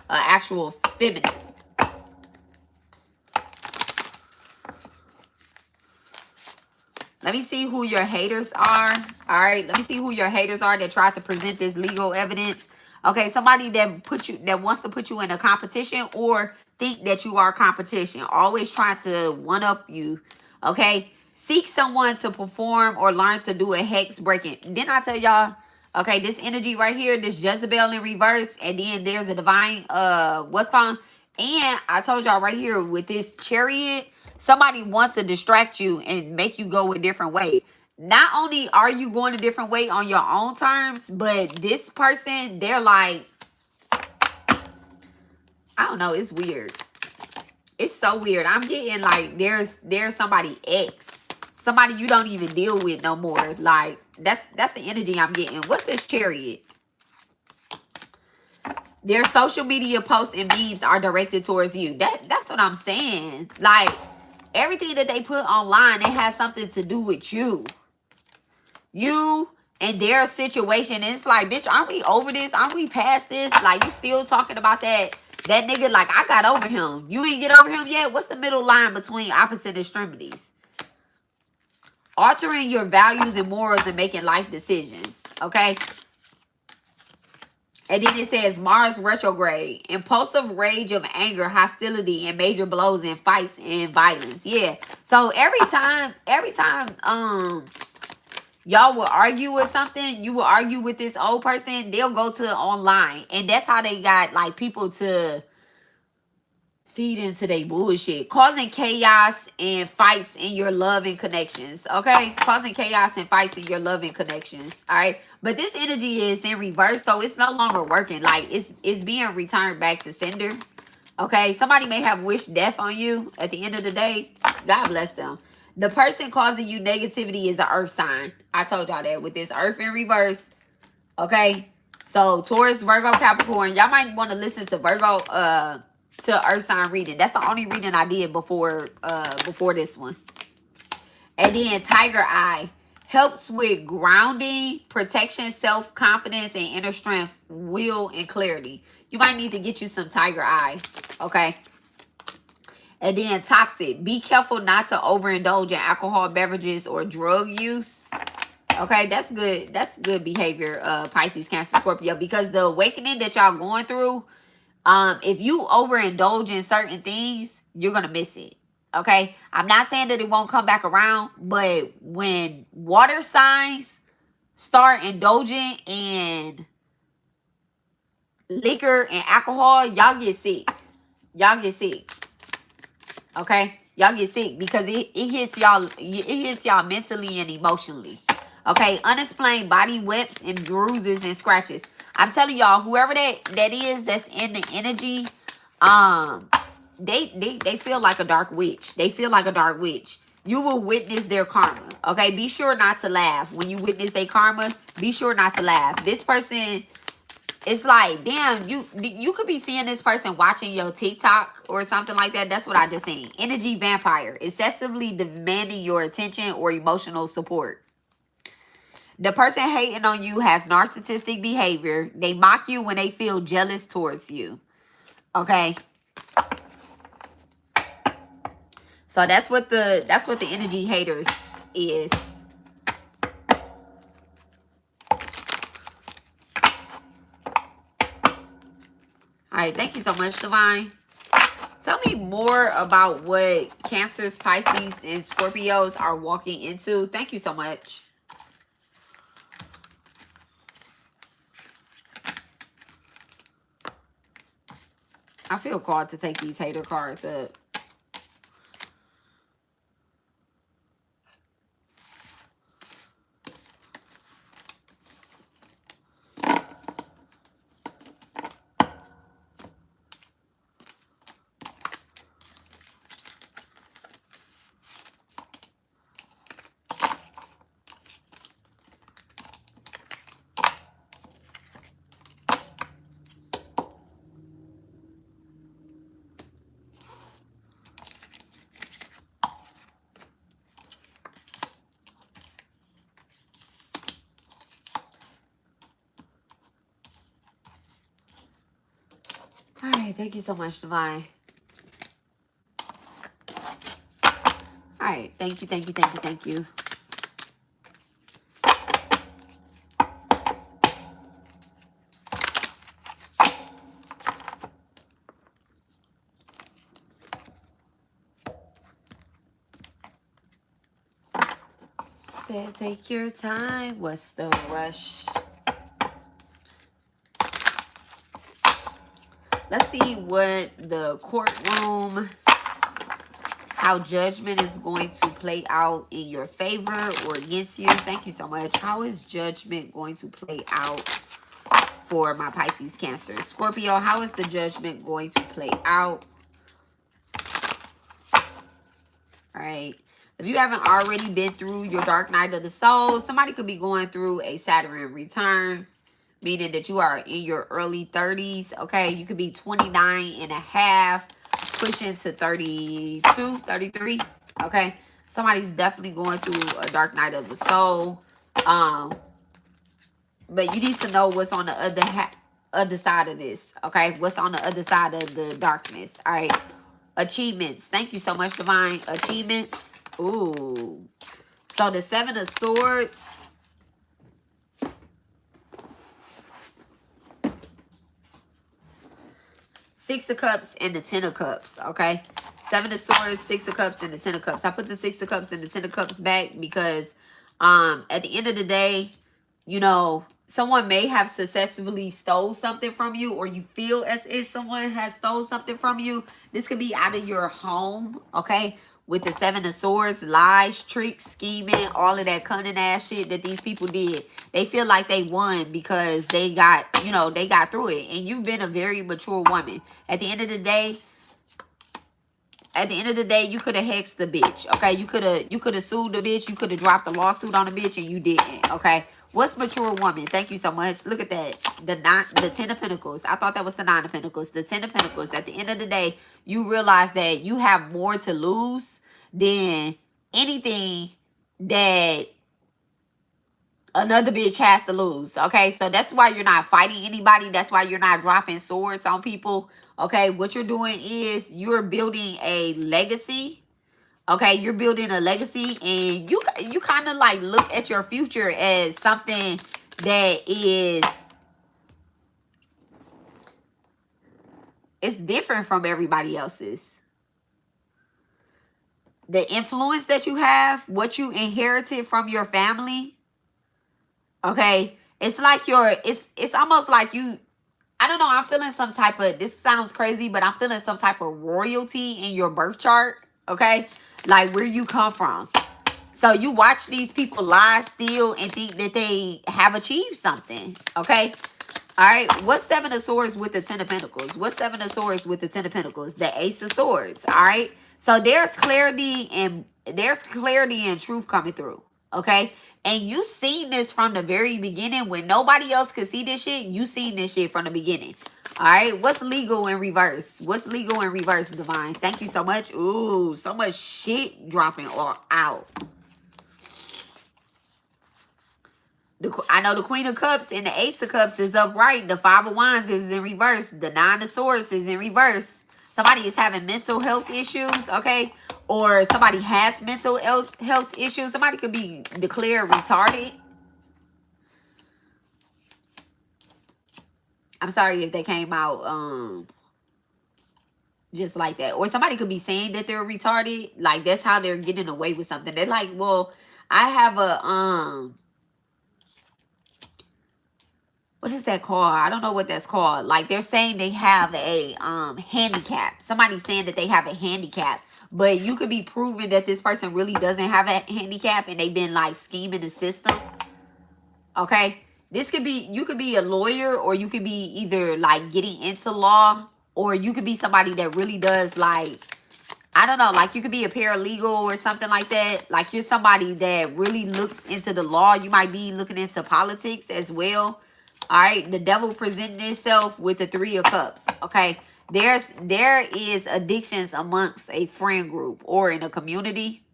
Speaker 1: actual feminine. Let me see who your haters are. All right. Let me see who your haters are that tried to present this legal evidence. Okay. Somebody that wants to put you in a competition or think that you are competition. Always trying to one up you. Okay. Seek someone to perform or learn to do a hex breaking. Didn't I tell y'all? Okay. This energy right here, this Jezebel in reverse. And then there's a divine, what's called? And I told y'all right here with this Chariot. Somebody wants to distract you and make you go a different way. Not only are you going a different way on your own terms, but this person, they're like, I don't know. It's weird. It's so weird. I'm getting like there's somebody ex, somebody you don't even deal with no more. Like that's the energy I'm getting. What's this Chariot? Their social media posts and memes are directed towards you. That's what I'm saying. Like, everything that they put online, it has something to do with you. You and their situation. It's like, bitch, aren't we over this? Aren't we past this? Like, you still talking about that nigga like, I got over him. You ain't get over him yet? What's the middle line between opposite extremities? Altering your values and morals and making life decisions. Okay? And then it says Mars retrograde, impulsive rage of anger, hostility, and major blows and fights and violence. Yeah. So every time y'all will argue with something, you will argue with this old person, they'll go to online. And that's how they got like people to feed into their bullshit, causing chaos and fights in your love and connections. Okay, causing chaos and fights in your love and connections. All right, but this energy is in reverse, so it's no longer working. Like it's being returned back to sender. Okay, somebody may have wished death on you. At the end of the day, God bless them. The person causing you negativity is the earth sign. I told y'all that with this earth in reverse. Okay, so Taurus, Virgo, Capricorn. Y'all might want to listen to Virgo to earth sign reading. That's the only reading I did before this one. And then Tiger Eye helps with grounding, protection, self-confidence, and inner strength, will, and clarity. You might need to get you some Tiger Eye, okay? And then Toxic. Be careful not to overindulge in alcohol, beverages, or drug use. Okay, that's good. That's good behavior, Pisces, Cancer, Scorpio, because the awakening that y'all going through, if you overindulge in certain things, you're gonna miss it. Okay, I'm not saying that it won't come back around, but when water signs start indulging in liquor and alcohol, y'all get sick. Y'all get sick. Okay, y'all get sick because it hits y'all. It hits y'all mentally and emotionally. Okay, unexplained body whips and bruises and scratches. I'm telling y'all, whoever that is that's in the energy, they feel like a dark witch. They feel like a dark witch. You will witness their karma. Okay, be sure not to laugh when you witness their karma. Be sure not to laugh. This person, it's like, damn, you could be seeing this person watching your TikTok or something like that. That's what I just seen. Energy vampire, excessively demanding your attention or emotional support. The person hating on you has narcissistic behavior. They mock you when they feel jealous towards you. Okay. So that's what the energy haters is. All right, thank you so much, Divine. Tell me more about what Cancers, Pisces, and Scorpios are walking into. Thank you so much. I feel called to take these hater cards up. All right, thank you so much, Divine. All right, thank you, thank you, thank you, thank you. Said take your time. What's the rush? Let's see what the courtroom, how judgment is going to play out in your favor or against you. Thank you so much. How is judgment going to play out for my Pisces, Cancer, Scorpio? How is the judgment going to play out? All right. If you haven't already been through your dark night of the soul, somebody could be going through a Saturn return, meaning that you are in your early 30s, okay? You could be 29 and a half, pushing to 32, 33, okay? Somebody's definitely going through a dark night of the soul. But you need to know what's on the other side of this, okay? What's on the other side of the darkness, all right? Achievements. Thank you so much, Divine. Achievements. Ooh. So the 7 of Swords. Six of Cups and the 10 of Cups, okay? 7 of Swords, 6 of Cups, and the 10 of Cups. I put the 6 of Cups and the 10 of Cups back because at the end of the day, you know, someone may have successfully stole something from you, or you feel as if someone has stole something from you. This could be out of your home, okay? With the 7 of Swords, lies, tricks, scheming, all of that cunning ass shit that these people did. They feel like they won because they got, you know, they got through it. And you've been a very mature woman. At the end of the day, you could have hexed the bitch, okay? You could have sued the bitch. You could have dropped the lawsuit on the bitch, and you didn't, okay? What's mature woman? Thank you so much. Look at that. The 10 of Pentacles. I thought that was the 9 of Pentacles. The 10 of Pentacles. At the end of the day, you realize that you have more to lose than anything that another bitch has to lose. Okay, so that's why you're not fighting anybody. That's why you're not dropping swords on people. Okay, what you're doing is you're building a legacy. Okay, you're building a legacy, and you kind of like look at your future as something that is, it's different from everybody else's. The influence that you have, what you inherited from your family. Okay, it's like it's almost like you, I don't know, I'm feeling some type of, this sounds crazy, but I'm feeling some type of royalty in your birth chart. Okay, like where you come from. So you watch these people lie, steal, and think that they have achieved something. Okay. All right. What's 7 of Swords with the 10 of Pentacles? What's 7 of Swords with the 10 of Pentacles? The Ace of Swords. All right. So there's clarity and truth coming through. Okay. And you seen this from the very beginning when nobody else could see this shit. You seen this shit from the beginning. All right. What's legal in reverse? What's legal in reverse, Divine? Thank you so much. Ooh, so much shit dropping all out. I know the Queen of Cups and the Ace of Cups is upright. The 5 of Wands is in reverse. The 9 of Swords is in reverse. Somebody is having mental health issues, okay? Or somebody has mental health issues. Somebody could be declared retarded. I'm sorry if they came out just like that. Or somebody could be saying that they're retarded. Like, that's how they're getting away with something. They're like, well, I have a what is that called? I don't know what that's called. Like, they're saying they have a handicap. Somebody's saying that they have a handicap. But you could be proving that this person really doesn't have a handicap and they've been like scheming the system. Okay? This could be, you could be a lawyer, or you could be either like getting into law, or you could be somebody that really does like, I don't know, like you could be a paralegal or something like that. Like you're somebody that really looks into the law. You might be looking into politics as well. All right, the devil presenting itself with the 3 of Cups. Okay, there is addictions amongst a friend group or in a community.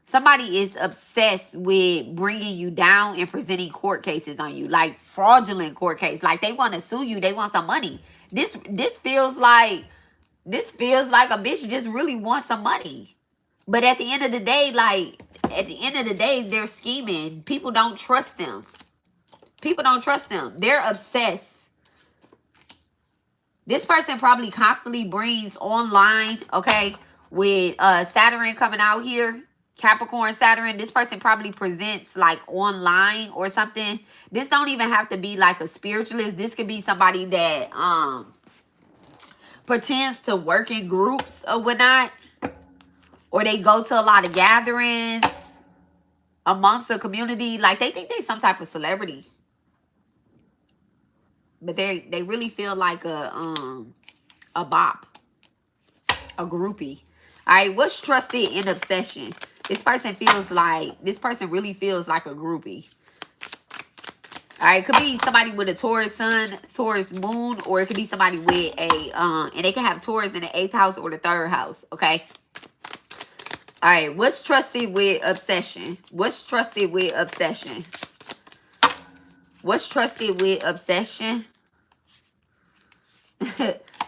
Speaker 1: Somebody is obsessed with bringing you down and presenting court cases on you, like fraudulent court case. Like they want to sue you, they want some money. This feels like a bitch just really wants some money. But at the end of the day, they're scheming. People don't trust them. People don't trust them. They're obsessed. This person probably constantly brings online, okay, with Saturn coming out here, Capricorn, Saturn. This person probably presents like online or something. This don't even have to be like a spiritualist. This could be somebody that pretends to work in groups or whatnot. Or they go to a lot of gatherings amongst the community. Like they think they're some type of celebrity. But they really feel like a bop, a groupie. All right, what's trusted in obsession? This person really feels like a groupie. All right, it could be somebody with a Taurus sun, Taurus moon, or it could be somebody with a and they can have Taurus in the 8th house or the 3rd house. Okay. All right, what's trusted with obsession? What's trusted with obsession? What's trusted with obsession?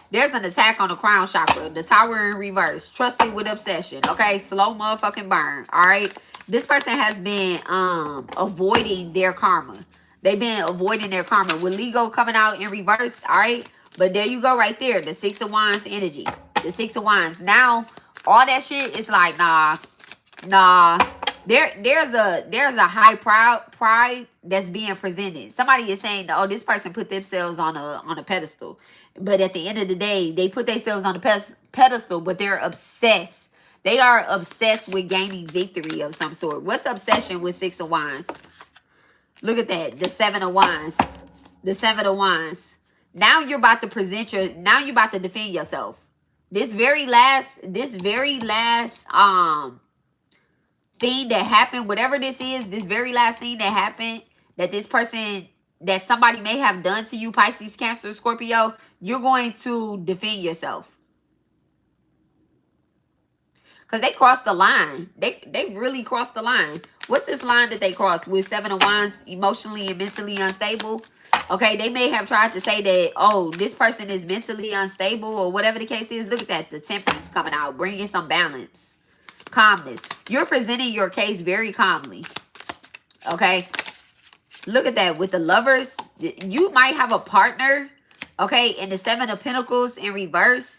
Speaker 1: There's an attack on the crown chakra. The Tower in reverse. Trusted with obsession. Okay, slow motherfucking burn. All right, this person has been avoiding their karma. They've been avoiding their karma with Lego coming out in reverse. All right, but there you go right there. The 6 of Wands energy. The 6 of Wands. Now all that shit is like nah. There's a high pride that's being presented. Somebody is saying, oh, this person put themselves on a pedestal. But at the end of the day, they put themselves on a pedestal, but they're obsessed. They are obsessed with gaining victory of some sort. What's obsession with 6 of Wands? Look at that. The 7 of Wands. The 7 of Wands. Now you're about to now you're about to defend yourself. This very last thing that happened, whatever this is, this very last thing that happened, that this person, that somebody may have done to you, Pisces, Cancer, Scorpio, you're going to defend yourself. Because they crossed the line. They really crossed the line. What's this line that they crossed with 7 of Wands, emotionally and mentally unstable? Okay, they may have tried to say that, oh, this person is mentally unstable or whatever the case is. Look at that. The Temperance coming out. Bringing some balance. Calmness. You're presenting your case very calmly. Okay? Look at that. With the Lovers, you might have a partner. Okay? And the 7 of Pentacles in reverse.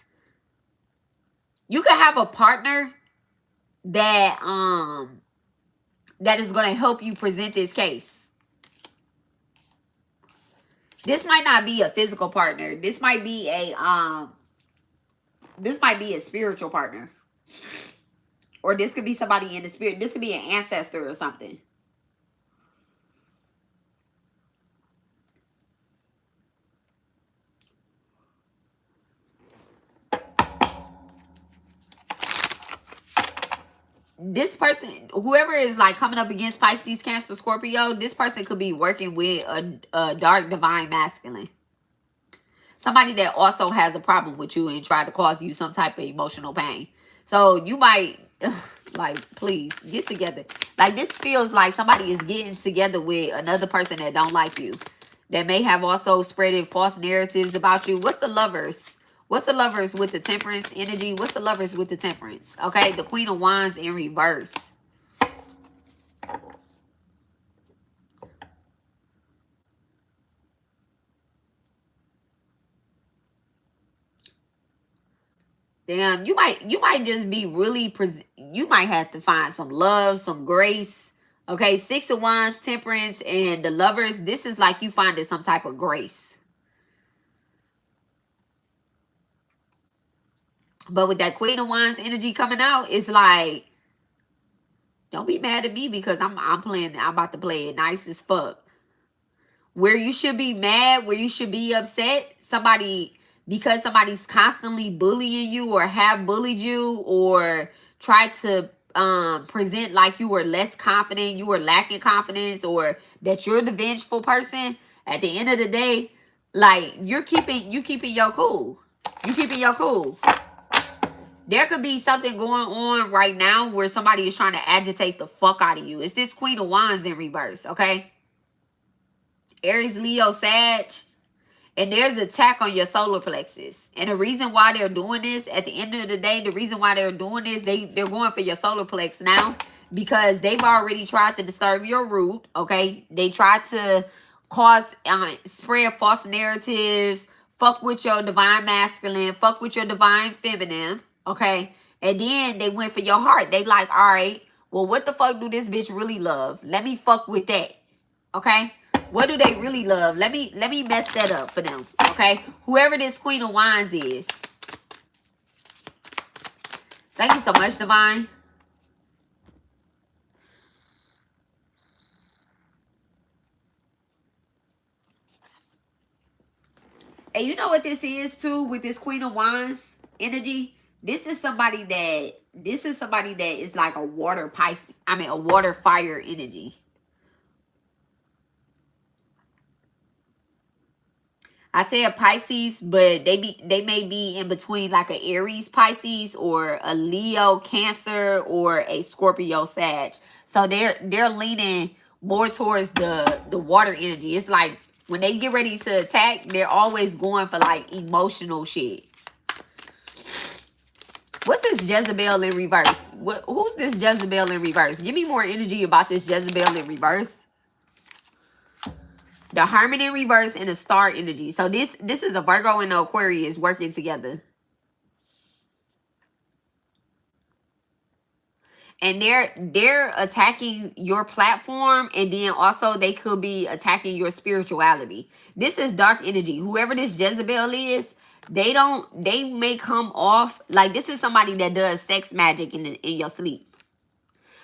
Speaker 1: You could have a partner that that is going to help you present this case. This might not be a physical partner. This might be a spiritual partner. Or this could be somebody in the spirit. This could be an ancestor or something. This person, whoever is like coming up against Pisces, Cancer, Scorpio, this person could be working with a dark divine masculine. Somebody that also has a problem with you and try to cause you some type of emotional pain. So you might, like, please get together. Like, this feels like somebody is getting together with another person that don't like you. That may have also spreading false narratives about you. What's the Lovers? What's the Lovers with the Temperance energy? What's the Lovers with the Temperance? Okay, the Queen of Wands in reverse. Damn, you might just be really, you might have to find some love, some grace. Okay, 6 of Wands, Temperance, and the Lovers. This is like you finding some type of grace. But with that Queen of Wands energy coming out, it's like, don't be mad at me because I'm about to play it nice as fuck. Where you should be mad, where you should be upset, because somebody's constantly bullying you or have bullied you or tried to present like you were less confident, you were lacking confidence, or that you're the vengeful person. At the end of the day, like, you keeping your cool. You keeping your cool. There could be something going on right now where somebody is trying to agitate the fuck out of you. It's this Queen of Wands in reverse, okay? Aries, Leo, Sag. And there's attack on your solar plexus. And the reason why they're doing this, at the end of the day, the reason why they're doing this, they're going for your solar plex now. Because they've already tried to disturb your root, okay? They tried to cause, spread false narratives, fuck with your divine masculine, fuck with your divine feminine. Okay, and then they went for your heart. They like, all right, well, what the fuck do this bitch really love? Let me fuck with that. Okay, what do they really love? Let me mess that up for them. Okay, whoever this Queen of Wands is. Thank you so much, Divine. And you know what this is too with this Queen of Wands energy? This is somebody that is like a water Pisces, a water fire energy. I say a Pisces, but they may be in between like a Aries Pisces or a Leo Cancer or a Scorpio Sag. So they're leaning more towards the water energy. It's like when they get ready to attack, they're always going for like emotional shit. What's this Jezebel in reverse? Who's this Jezebel in reverse? Give me more energy about this Jezebel in reverse. The Hermit in reverse and the Star energy. So this is a Virgo and an Aquarius working together. And they're attacking your platform, and then also they could be attacking your spirituality. This is dark energy. Whoever this Jezebel is, they may come off like this is somebody that does sex magic in your sleep.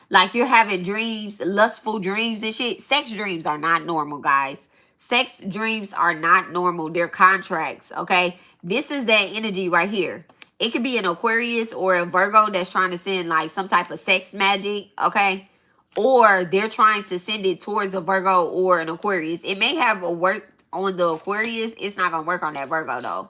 Speaker 1: Like you're having dreams, lustful dreams and shit. Sex dreams are not normal, guys. Sex dreams are not normal. They're contracts, okay? This is that energy right here. It could be an Aquarius or a Virgo that's trying to send like some type of sex magic, okay? Or they're trying to send it towards a Virgo or an Aquarius. It may have a worked on the Aquarius. It's not gonna work on that Virgo though.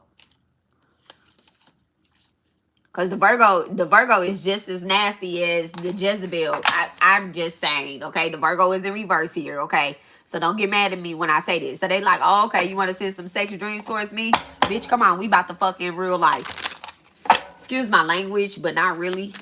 Speaker 1: Because the Virgo is just as nasty as the Jezebel. I'm just saying, okay? The Virgo is in reverse here, okay? So don't get mad at me when I say this. So they like, oh, okay, you want to send some sexual dreams towards me? Bitch, come on. We about to fuck in real life. Excuse my language, but not really.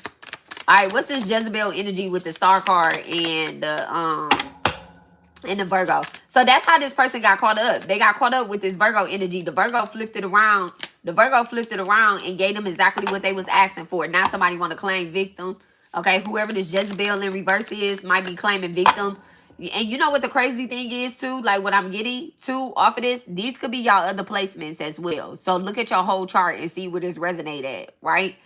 Speaker 1: All right, what's this Jezebel energy with the star card and the Virgo? So that's how this person got caught up. They got caught up with this Virgo energy. The Virgo flipped it around. The Virgo flipped it around and gave them exactly what they was asking for. Now somebody want to claim victim. Okay, whoever this Jezebel in reverse is might be claiming victim. And you know what the crazy thing is too? Like what I'm getting to off of this, these could be y'all other placements as well. So look at your whole chart and see where this resonate at, right?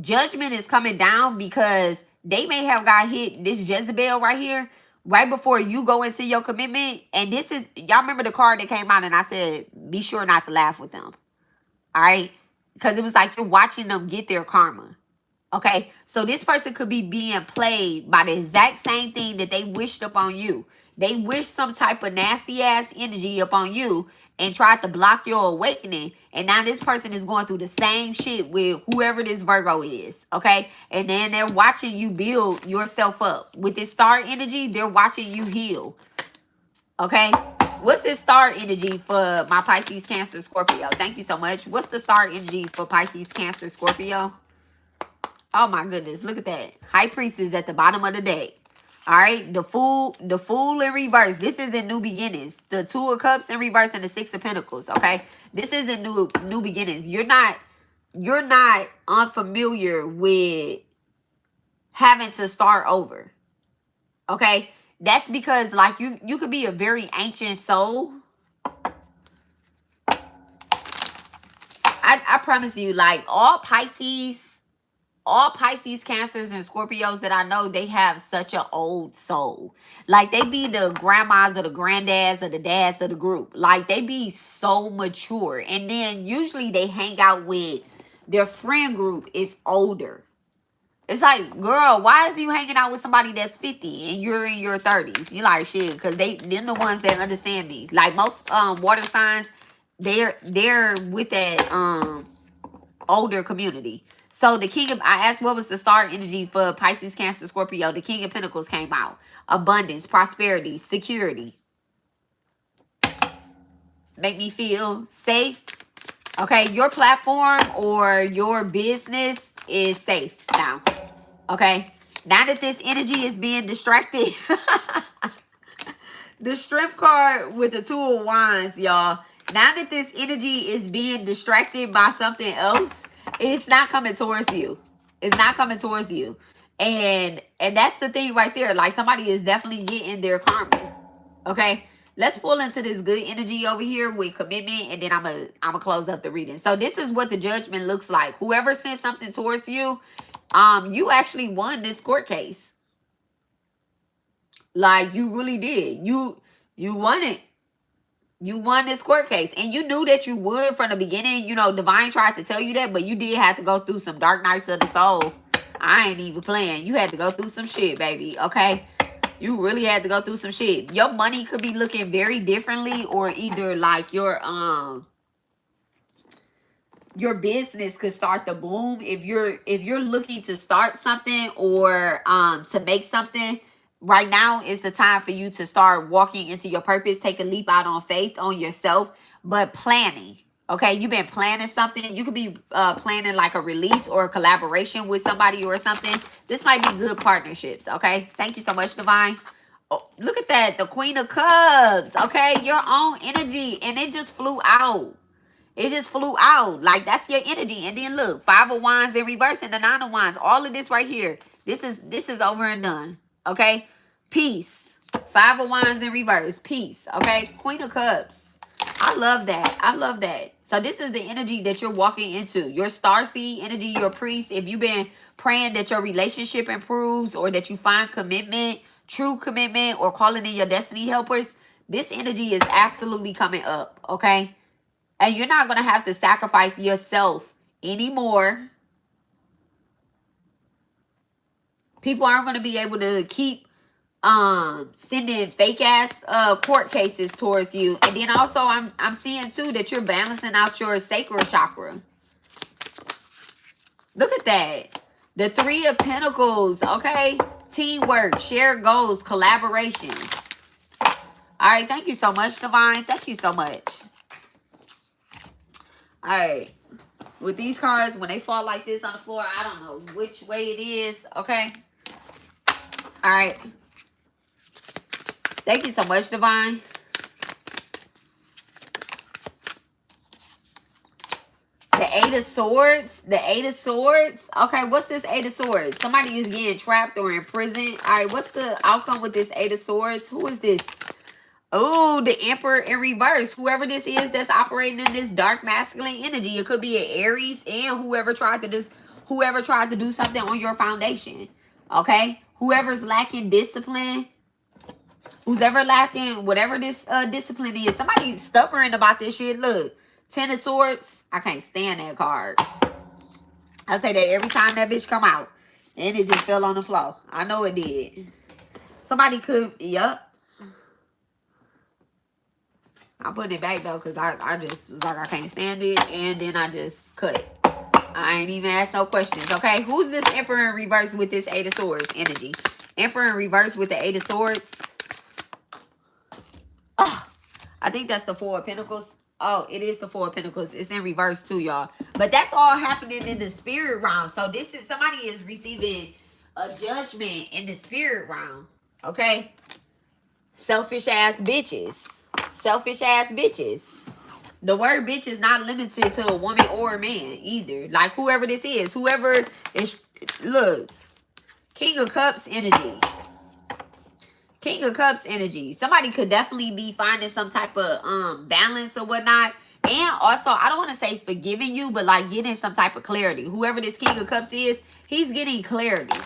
Speaker 1: Judgment is coming down because they may have got hit, this Jezebel right here, right before you go into your commitment. And this is, y'all remember the card that came out and I said, be sure not to laugh with them. All right? Because it was like you're watching them get their karma. Okay? So this person could be being played by the exact same thing that they wished upon you. They wished some type of nasty ass energy upon you and tried to block your awakening. And now this person is going through the same shit with whoever this Virgo is. Okay? And then they're watching you build yourself up. With this star energy, they're watching you heal. Okay? What's this star energy for my Pisces, Cancer, Scorpio? Thank you so much. What's the star energy for Pisces, Cancer, Scorpio? Oh my goodness, look at that. High Priestess at the bottom of the deck. All right, the fool in reverse. This is in new beginnings. The Two of Cups in reverse and the Six of Pentacles, okay? This is in new beginnings. You're not unfamiliar with having to start over. Okay? That's because like you could be a very ancient soul. I promise you, like all Pisces, Cancers, and Scorpios that I know, they have such an old soul. Like, they be the grandmas or the granddads or the dads of the group. Like, they be so mature. And then usually they hang out with their friend group is older. It's like, girl, why is you hanging out with somebody that's 50 and you're in your 30s? You like, shit, because they're the ones that understand me. Like, most water signs, they're with that older community. So the King of, I asked what was the star energy for Pisces, Cancer, Scorpio. The King of Pentacles came out. Abundance, prosperity, security. Make me feel safe. Okay, your platform or your business is safe now. Okay, now that this energy is being distracted. The Strength card with the Two of Wands, y'all. Now that this energy is being distracted by something else, it's not coming towards you. It's not coming towards you. And that's the thing right there. Like, somebody is definitely getting their karma. Okay? Let's pull into this good energy over here with commitment, and then I'm gonna close up the reading. So this is what the judgment looks like. Whoever sent something towards you, you actually won this court case. Like, you really did. You won it. You won this court case. And you knew that you would from the beginning. You know, Divine tried to tell you that, but you did have to go through some dark nights of the soul. I ain't even playing. You had to go through some shit, baby. Okay? You really had to go through some shit. Your money could be looking very differently, or either like your business could start to boom if you're looking to start something or to make something. Right now is the time for you to start walking into your purpose. Take a leap out on faith on yourself, but planning. Okay, you've been planning something. You could be planning like a release or a collaboration with somebody or something. This might be good partnerships. Okay, thank you so much, Divine. Oh, look at that, the Queen of Cups. Okay, your own energy, and it just flew out. It just flew out. Like, that's your energy. And then look, Five of Wands in reverse and the Nine of Wands. All of this right here. This is over and done. Okay? Peace. Five of Wands in reverse. Peace. Okay? Queen of Cups. I love that. I love that. So this is the energy that you're walking into. Your starseed energy, your priest. If you've been praying that your relationship improves or that you find commitment, true commitment, or calling in your destiny helpers, this energy is absolutely coming up. Okay? And you're not going to have to sacrifice yourself anymore. People aren't going to be able to keep sending fake ass court cases towards you. And then also I'm seeing too that you're balancing out your sacral chakra. Look at that. The Three of Pentacles, okay? Teamwork, shared goals, collaborations. All right, thank you so much, Divine. Thank you so much. All right. With these cards, when they fall like this on the floor, I don't know which way it is, okay? All right. Thank you so much, Divine. The Eight of Swords. The Eight of Swords. Okay, what's this Eight of Swords? Somebody is getting trapped or in prison. All right, what's the outcome with this Eight of Swords? Who is this? Oh, the Emperor in reverse. Whoever this is that's operating in this dark masculine energy. It could be an Aries and whoever tried to do something on your foundation. Okay? Whoever's lacking discipline. Who's ever lacking whatever this discipline is. Somebody's stubborn about this shit. Look. Ten of Swords. I can't stand that card. I say that every time that bitch come out. And it just fell on the floor. I know it did. Somebody could, yup. I'm putting it back though because I just was like, I can't stand it. And then I just cut it. I ain't even asked no questions. Okay, who's this Emperor in reverse with this Eight of Swords energy? Emperor in reverse with the Eight of Swords. Oh, I think that's the Four of Pentacles. Oh, it is the Four of Pentacles. It's in reverse too, y'all. But that's all happening in the spirit realm. So this is, somebody is receiving a judgment in the spirit realm. Okay? Selfish ass bitches. Selfish ass bitches. The word bitch is not limited to a woman or a man either. Like whoever this is. Whoever is, look. King of Cups energy. King of Cups energy. Somebody could definitely be finding some type of balance or whatnot. And also, I don't want to say forgiving you, but like getting some type of clarity. Whoever this King of Cups is, he's getting clarity.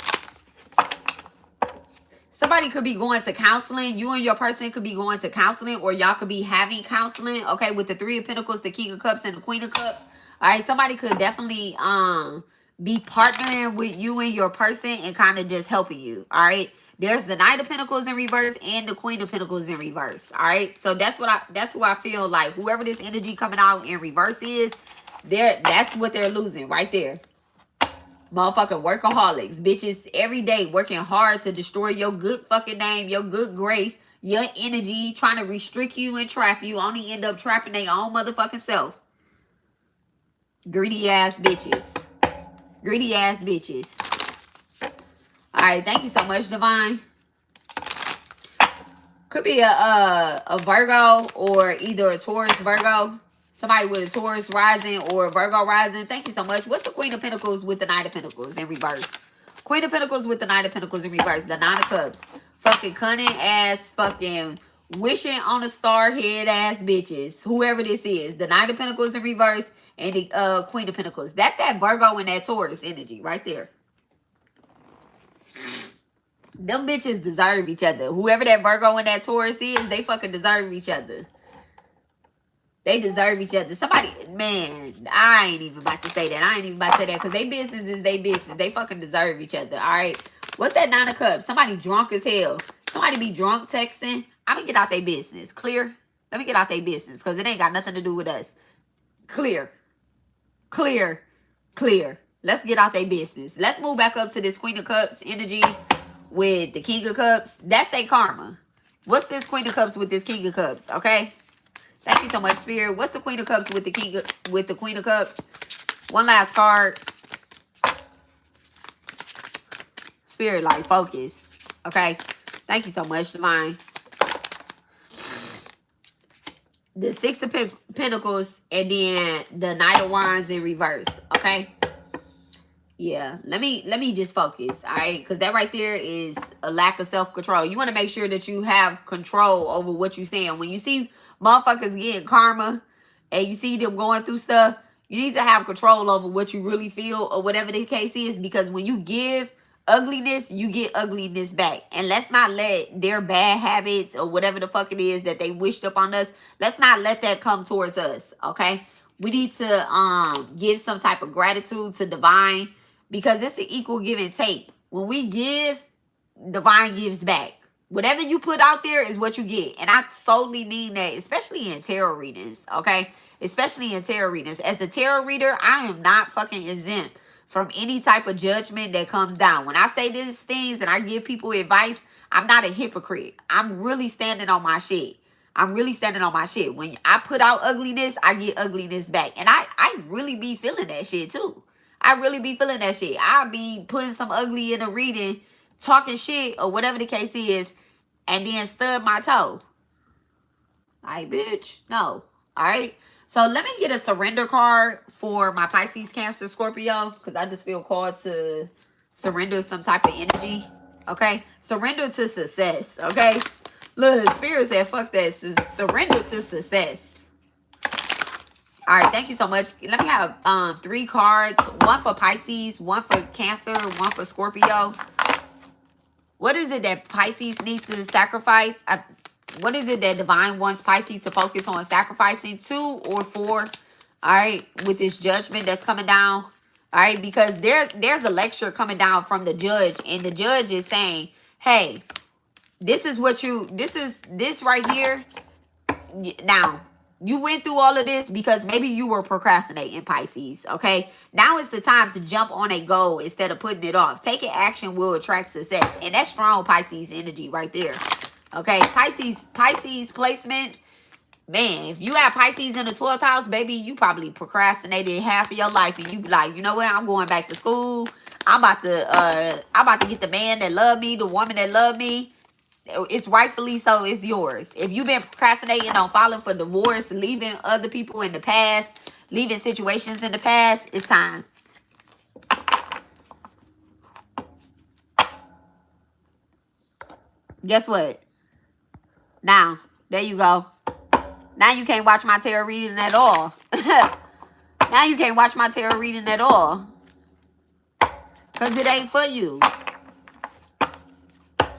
Speaker 1: Somebody could be going to counseling. You and your person could be going to counseling, or y'all could be having counseling. Okay, with the Three of Pentacles, the King of Cups, and the Queen of Cups. All right, somebody could definitely be partnering with you and your person and kind of just helping you. All right. There's the Knight of Pentacles in reverse and the Queen of Pentacles in reverse. All right. So that's who I feel like whoever this energy coming out in reverse is, that's what they're losing right there. Motherfucking workaholics, bitches, every day working hard to destroy your good fucking name, your good grace, your energy, trying to restrict you and trap you, only end up trapping their own motherfucking self. Greedy ass bitches. Greedy ass bitches. All right, thank you so much, Divine. Could be a Virgo or either a Taurus Virgo. Somebody with a Taurus rising or a Virgo rising. Thank you so much. What's the Queen of Pentacles with the Knight of Pentacles in reverse? Queen of Pentacles with the Knight of Pentacles in reverse. The Nine of Cups. Fucking cunning ass, fucking wishing on a star head ass bitches. Whoever this is. The Knight of Pentacles in reverse and the Queen of Pentacles. That's that Virgo and that Taurus energy right there. Them bitches deserve each other. Whoever that Virgo and that Taurus is, they fucking deserve each other. They deserve each other. Somebody, man, I ain't even about to say that. I ain't even about to say that because they business is they business. They fucking deserve each other. All right. What's that Nine of Cups? Somebody drunk as hell. Somebody be drunk texting. I'm going to get out their business. Clear? Let me get out their business because it ain't got nothing to do with us. Clear. Clear. Clear. Let's get out their business. Let's move back up to this Queen of Cups energy with the King of Cups. That's their karma. What's this Queen of Cups with this King of Cups? Okay. Thank you so much, Spirit. What's the Queen of Cups with the Queen of Cups? One last card. Spirit, like, focus. Okay. Thank you so much, Divine. The Six of Pentacles and then the Knight of Wands in reverse. Okay. Yeah, let me just focus, all right? Because that right there is a lack of self-control. You want to make sure that you have control over what you're saying. When you see motherfuckers getting karma and you see them going through stuff, you need to have control over what you really feel or whatever the case is. Because when you give ugliness, you get ugliness back. And let's not let their bad habits or whatever the fuck it is that they wished upon us, let's not let that come towards us, okay? We need to give some type of gratitude to divine, because it's an equal give and take. When we give, divine gives back. Whatever you put out there is what you get. And I solely mean that, especially in tarot readings, okay? Especially in tarot readings. As a tarot reader, I am not fucking exempt from any type of judgment that comes down. When I say these things and I give people advice, I'm not a hypocrite. I'm really standing on my shit. I'm really standing on my shit. When I put out ugliness, I get ugliness back. And I really be feeling that shit too. I really be feeling that shit. I be putting some ugly in a reading, talking shit or whatever the case is, and then stub my toe. Alright, bitch. No. Alright. So let me get a surrender card for my Pisces, Cancer, Scorpio, because I just feel called to surrender some type of energy. Okay? Surrender to success. Okay? Look, Spirit said, fuck that. Surrender to success. Alright, thank you so much. Let me have 3 cards. One for Pisces, one for Cancer, one for Scorpio. What is it that Pisces needs to sacrifice? What is it that divine wants Pisces to focus on sacrificing? 2 or 4? All right, with this judgment that's coming down. All right, because there's a lecture coming down from the judge, and the judge is saying, hey, this is what this right here. Now, you went through all of this because maybe you were procrastinating, Pisces, okay? Now is the time to jump on a goal instead of putting it off. Taking action will attract success. And that's strong Pisces energy right there, okay? Pisces placements, man, if you have Pisces in the 12th house, baby, you probably procrastinated half of your life. And you be like, you know what? I'm going back to school. I'm about to get the man that love me, the woman that love me. It's rightfully so. It's yours. If you've been procrastinating on filing for divorce, leaving other people in the past, leaving situations in the past, it's time. Guess what? Now, there you go. Now you can't watch my tarot reading at all. Now you can't watch my tarot reading at all. Because it ain't for you.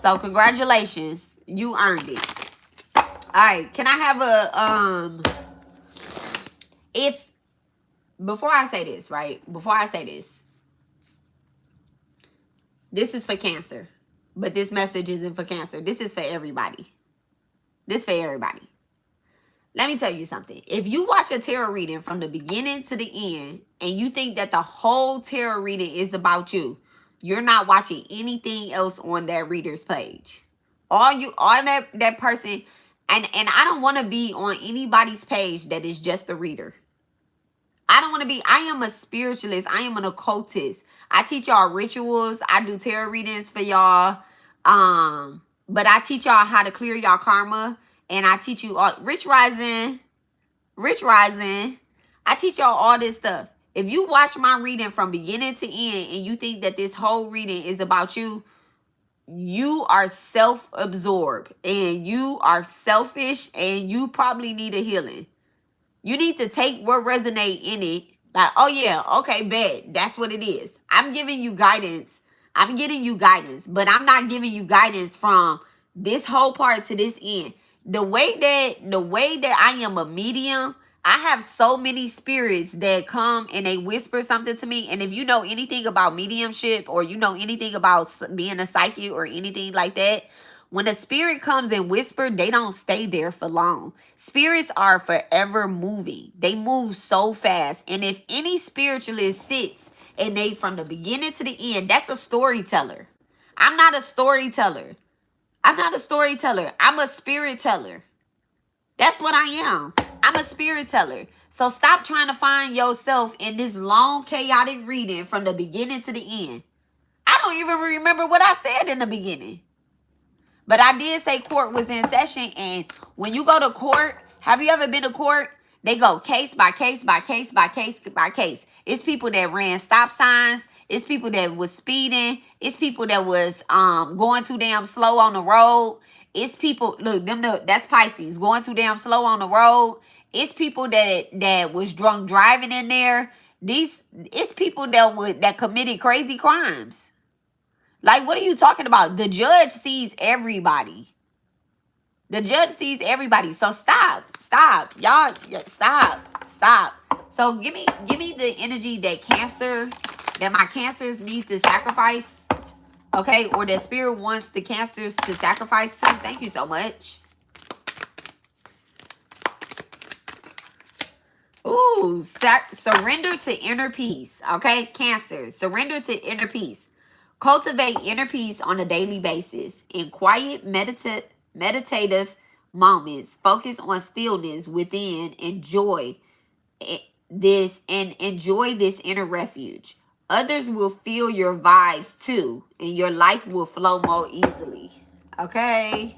Speaker 1: So congratulations, you earned it. All right, can I have a before I say this, right? Before I say this is for Cancer, but this message isn't for Cancer. This is for everybody. This for everybody. Let me tell you something. If you watch a tarot reading from the beginning to the end, and you think that the whole tarot reading is about you, you're not watching anything else on that reader's page. All that person, and I don't want to be on anybody's page that is just a reader. I don't want to be. I am a spiritualist. I am an occultist. I teach y'all rituals. I do tarot readings for y'all. But I teach y'all how to clear y'all karma, and I teach you all rich rising. I teach y'all all this stuff. If you watch my reading from beginning to end and you think that this whole reading is about you, you are self-absorbed and you are selfish and you probably need a healing. You need to take what resonate in it. Like, oh yeah, okay, bet. That's what it is. I'm giving you guidance. I'm getting you guidance, but I'm not giving you guidance from this whole part to this end. The way that I am a medium, I have so many spirits that come and they whisper something to me. And if you know anything about mediumship, or you know anything about being a psychic or anything like that, when a spirit comes and whisper, they don't stay there for long. Spirits are forever moving. They move so fast. And if any spiritualist sits and they from the beginning to the end, that's a storyteller. I'm not a storyteller. I'm a spirit teller. That's what I am. I'm a spirit teller. So stop trying to find yourself in this long, chaotic reading from the beginning to the end. I don't even remember what I said in the beginning. But I did say court was in session. And when you go to court, have you ever been to court? They go case by case by case by case by case. It's people that ran stop signs. It's people that was speeding. It's people that was going too damn slow on the road. It's people, look, that's Pisces, going too damn slow on the road. It's people that was drunk driving in there. It's people that committed crazy crimes. Like, what are you talking about? The judge sees everybody. The judge sees everybody. So stop. Y'all, stop. So give me the energy that my cancers need to sacrifice. Okay, or that spirit wants the cancers to sacrifice to. Thank you so much. Ooh, surrender to inner peace. Okay, Cancer, surrender to inner peace. Cultivate inner peace on a daily basis. In quiet, meditative moments, focus on stillness within. Enjoy this inner refuge. Others will feel your vibes too, and your life will flow more easily. Okay?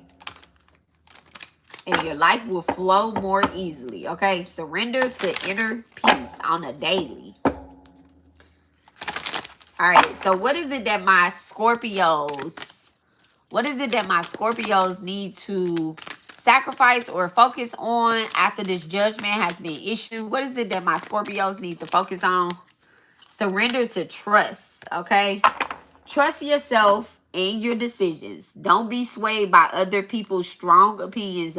Speaker 1: And your life will flow more easily. Okay? Surrender to inner peace on a daily. All right. So what is it that my Scorpios, need to sacrifice or focus on after this judgment has been issued? What is it that my Scorpios need to focus on? Surrender to trust, okay? Trust yourself and your decisions. Don't be swayed by other people's strong opinions.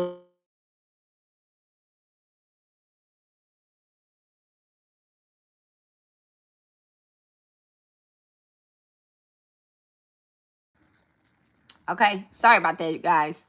Speaker 1: Okay, sorry about that, guys.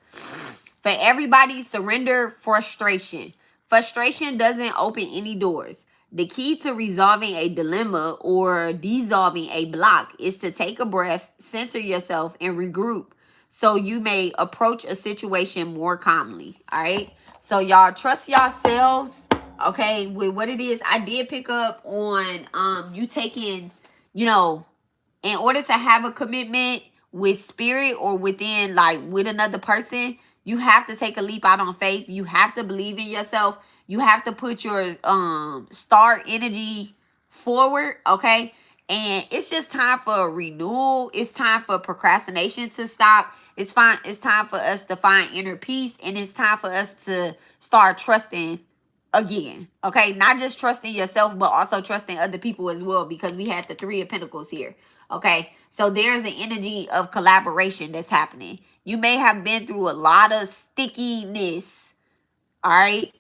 Speaker 1: For everybody, surrender frustration. Frustration doesn't open any doors. The key to resolving a dilemma or dissolving a block is to take a breath, center yourself, and regroup so you may approach a situation more calmly. All right. So y'all trust yourselves. Okay, with what it is, I did pick up on you taking, you know, in order to have a commitment with spirit or within, like, with another person, you have to take a leap out on faith. You have to believe in yourself. You have to put your star energy forward, okay? And it's just time for a renewal. It's time for procrastination to stop. It's time for us to find inner peace, and it's time for us to start trusting again. Okay, not just trusting yourself, but also trusting other people as well, because we had the Three of Pentacles here. Okay, so there's an energy of collaboration that's happening. You may have been through a lot of stickiness, all right?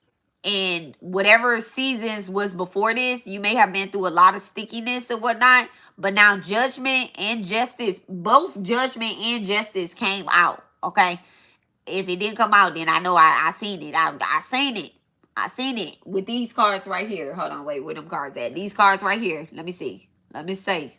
Speaker 1: And whatever seasons was before this, you may have been through a lot of stickiness and whatnot. But now judgment and justice, both judgment and justice came out, okay? If it didn't come out, then I know I seen it. I seen it. I seen it with these cards right here. Hold on, wait, where them cards at? These cards right here. Let me see. Let me see.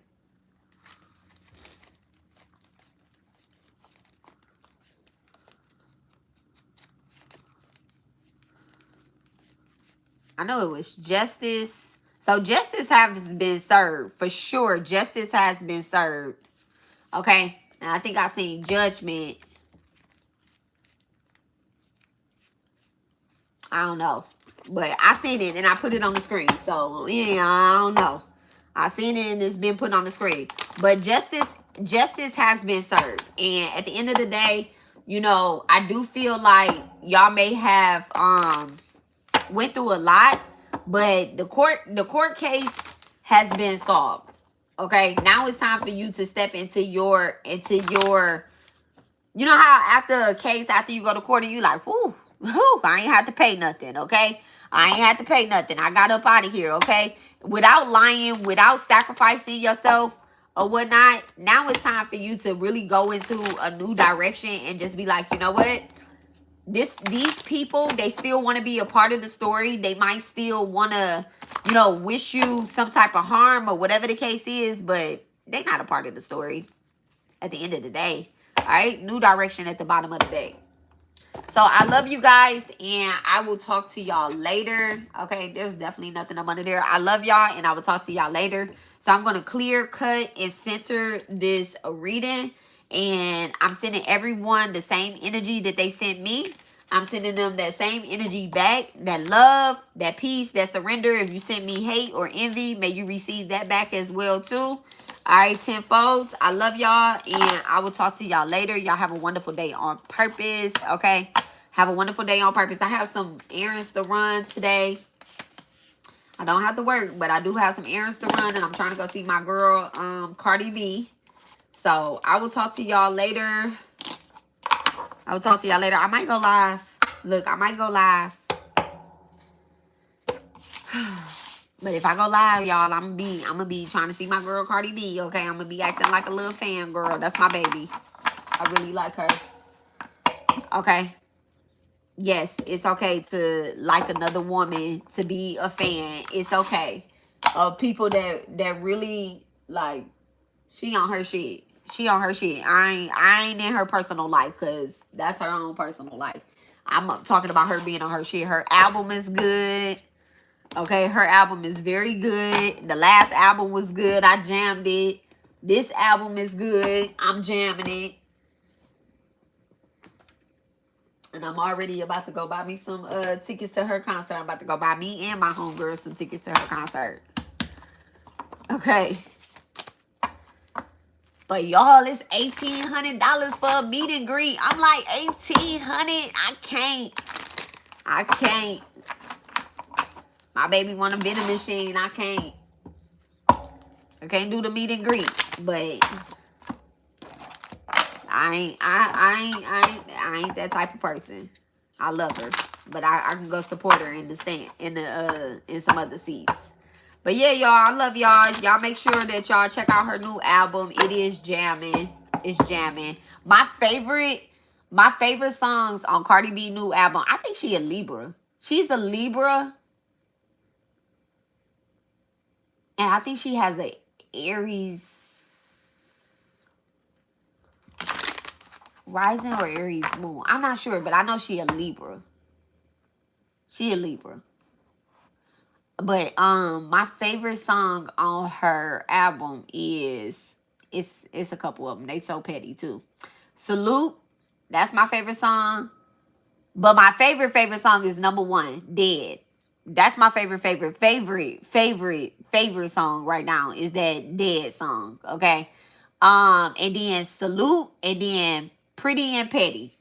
Speaker 1: I know it was justice. So justice has been served. For sure, justice has been served. Okay? And I think I seen judgment. I don't know. But I seen it and I put it on the screen. So, yeah, I don't know. I seen it and it's been put on the screen. But justice has been served. And at the end of the day, you know, I do feel like y'all may have went through a lot, but the court case has been solved. Okay, now it's time for you to step into your you know how after a case, after you go to court and you like, whoo, I ain't have to pay nothing. Okay, I ain't had to pay nothing. I got up out of here. Okay, without lying, without sacrificing yourself or whatnot. Now it's time for you to really go into a new direction and just be like, you know what, these people, they still want to be a part of the story. They might still want to, you know, wish you some type of harm or whatever the case is, but they're not a part of the story at the end of the day. All right, new direction at the bottom of the day. So I love you guys, and I will talk to y'all later. Okay, there's definitely nothing up under there. I love y'all, and I will talk to y'all later. So I'm going to clear, cut, and center this reading. And I'm sending everyone the same energy that they sent me. I'm sending them that same energy back. That love, that peace, that surrender. If you sent me hate or envy, may you receive that back as well too. All right, tenfolds. I love y'all, and I will talk to y'all later. Y'all have a wonderful day on purpose, okay? Have a wonderful day on purpose. I have some errands to run today. I don't have to work, but I do have some errands to run, and I'm trying to go see my girl, Cardi B. So I will talk to y'all later. I might go live. Look, I might go live. But if I go live, y'all, I'm gonna be trying to see my girl Cardi B. Okay, I'm gonna be acting like a little fan girl. That's my baby. I really like her. Okay. Yes, it's okay to like another woman, to be a fan. It's okay. People that really like, she on her shit. She on her shit. I ain't in her personal life, because that's her own personal life. I'm talking about her being on her shit. Her album is good. Okay, her album is very good. The last album was good. I jammed it. This album is good. I'm jamming it. And I'm already about to go buy me some tickets to her concert. I'm about to go buy me and my homegirl some tickets to her concert. Okay. But y'all, it's $1,800 for a meet and greet. I'm like, $1,800? I can't. My baby want a vending machine. I can't do the meet and greet. But I ain't that type of person. I love her, but I can go support her in the stand, in some other seats. But yeah, y'all, I love y'all. Y'all make sure that y'all check out her new album. It is jamming. It's jamming. My favorite songs on Cardi B new album. I think she a Libra. She's a Libra, and I think she has a Aries rising or Aries moon. I'm not sure, but I know she a Libra. She a Libra. But my favorite song on her album is, it's a couple of them. They so petty too. Salute. That's my favorite song. But my favorite song is number 1, Dead. That's my favorite song right now, is that Dead song. Okay. And then Salute, and then Pretty and Petty.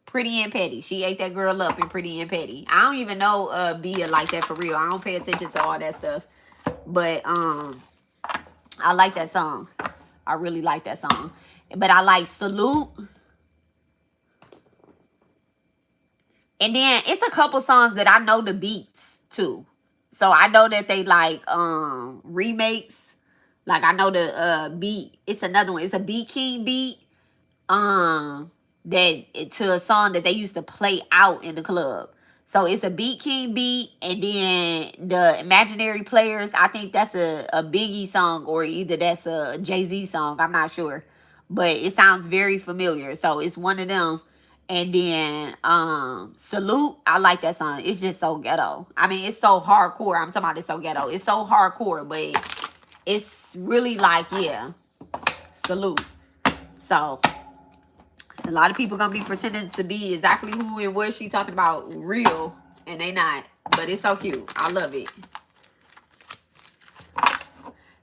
Speaker 1: Pretty and Petty. She ate that girl up in Pretty and Petty. I don't even know Bia like that for real. I don't pay attention to all that stuff. But I like that song. I really like that song. But I like Salute. And then it's a couple songs that I know the beats too. So I know that they like remakes. Like I know the beat. It's another one. It's a Beat King beat. That to a song that they used to play out in the club. So it's a Beat King beat, and then the Imaginary Players, I think that's a Biggie song, or either that's a Jay-Z song. I'm not sure. But it sounds very familiar. So it's one of them. And then Salute, I like that song. It's just so ghetto. I mean, it's so hardcore. I'm talking about it's so ghetto. It's so hardcore, but it's really like, yeah, Salute. So a lot of people gonna be pretending to be exactly who and what she talking about real, and they not. But it's so cute. I love it.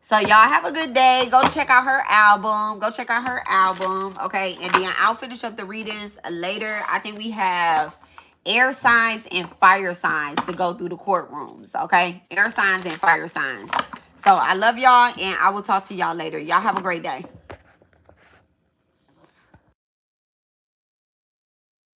Speaker 1: So y'all have a good day. Go check out her album. Go check out her album. Okay. And then I'll finish up the readings later. I think we have air signs and fire signs to go through the courtrooms. Okay. Air signs and fire signs. So I love y'all, and I will talk to y'all later. Y'all have a great day.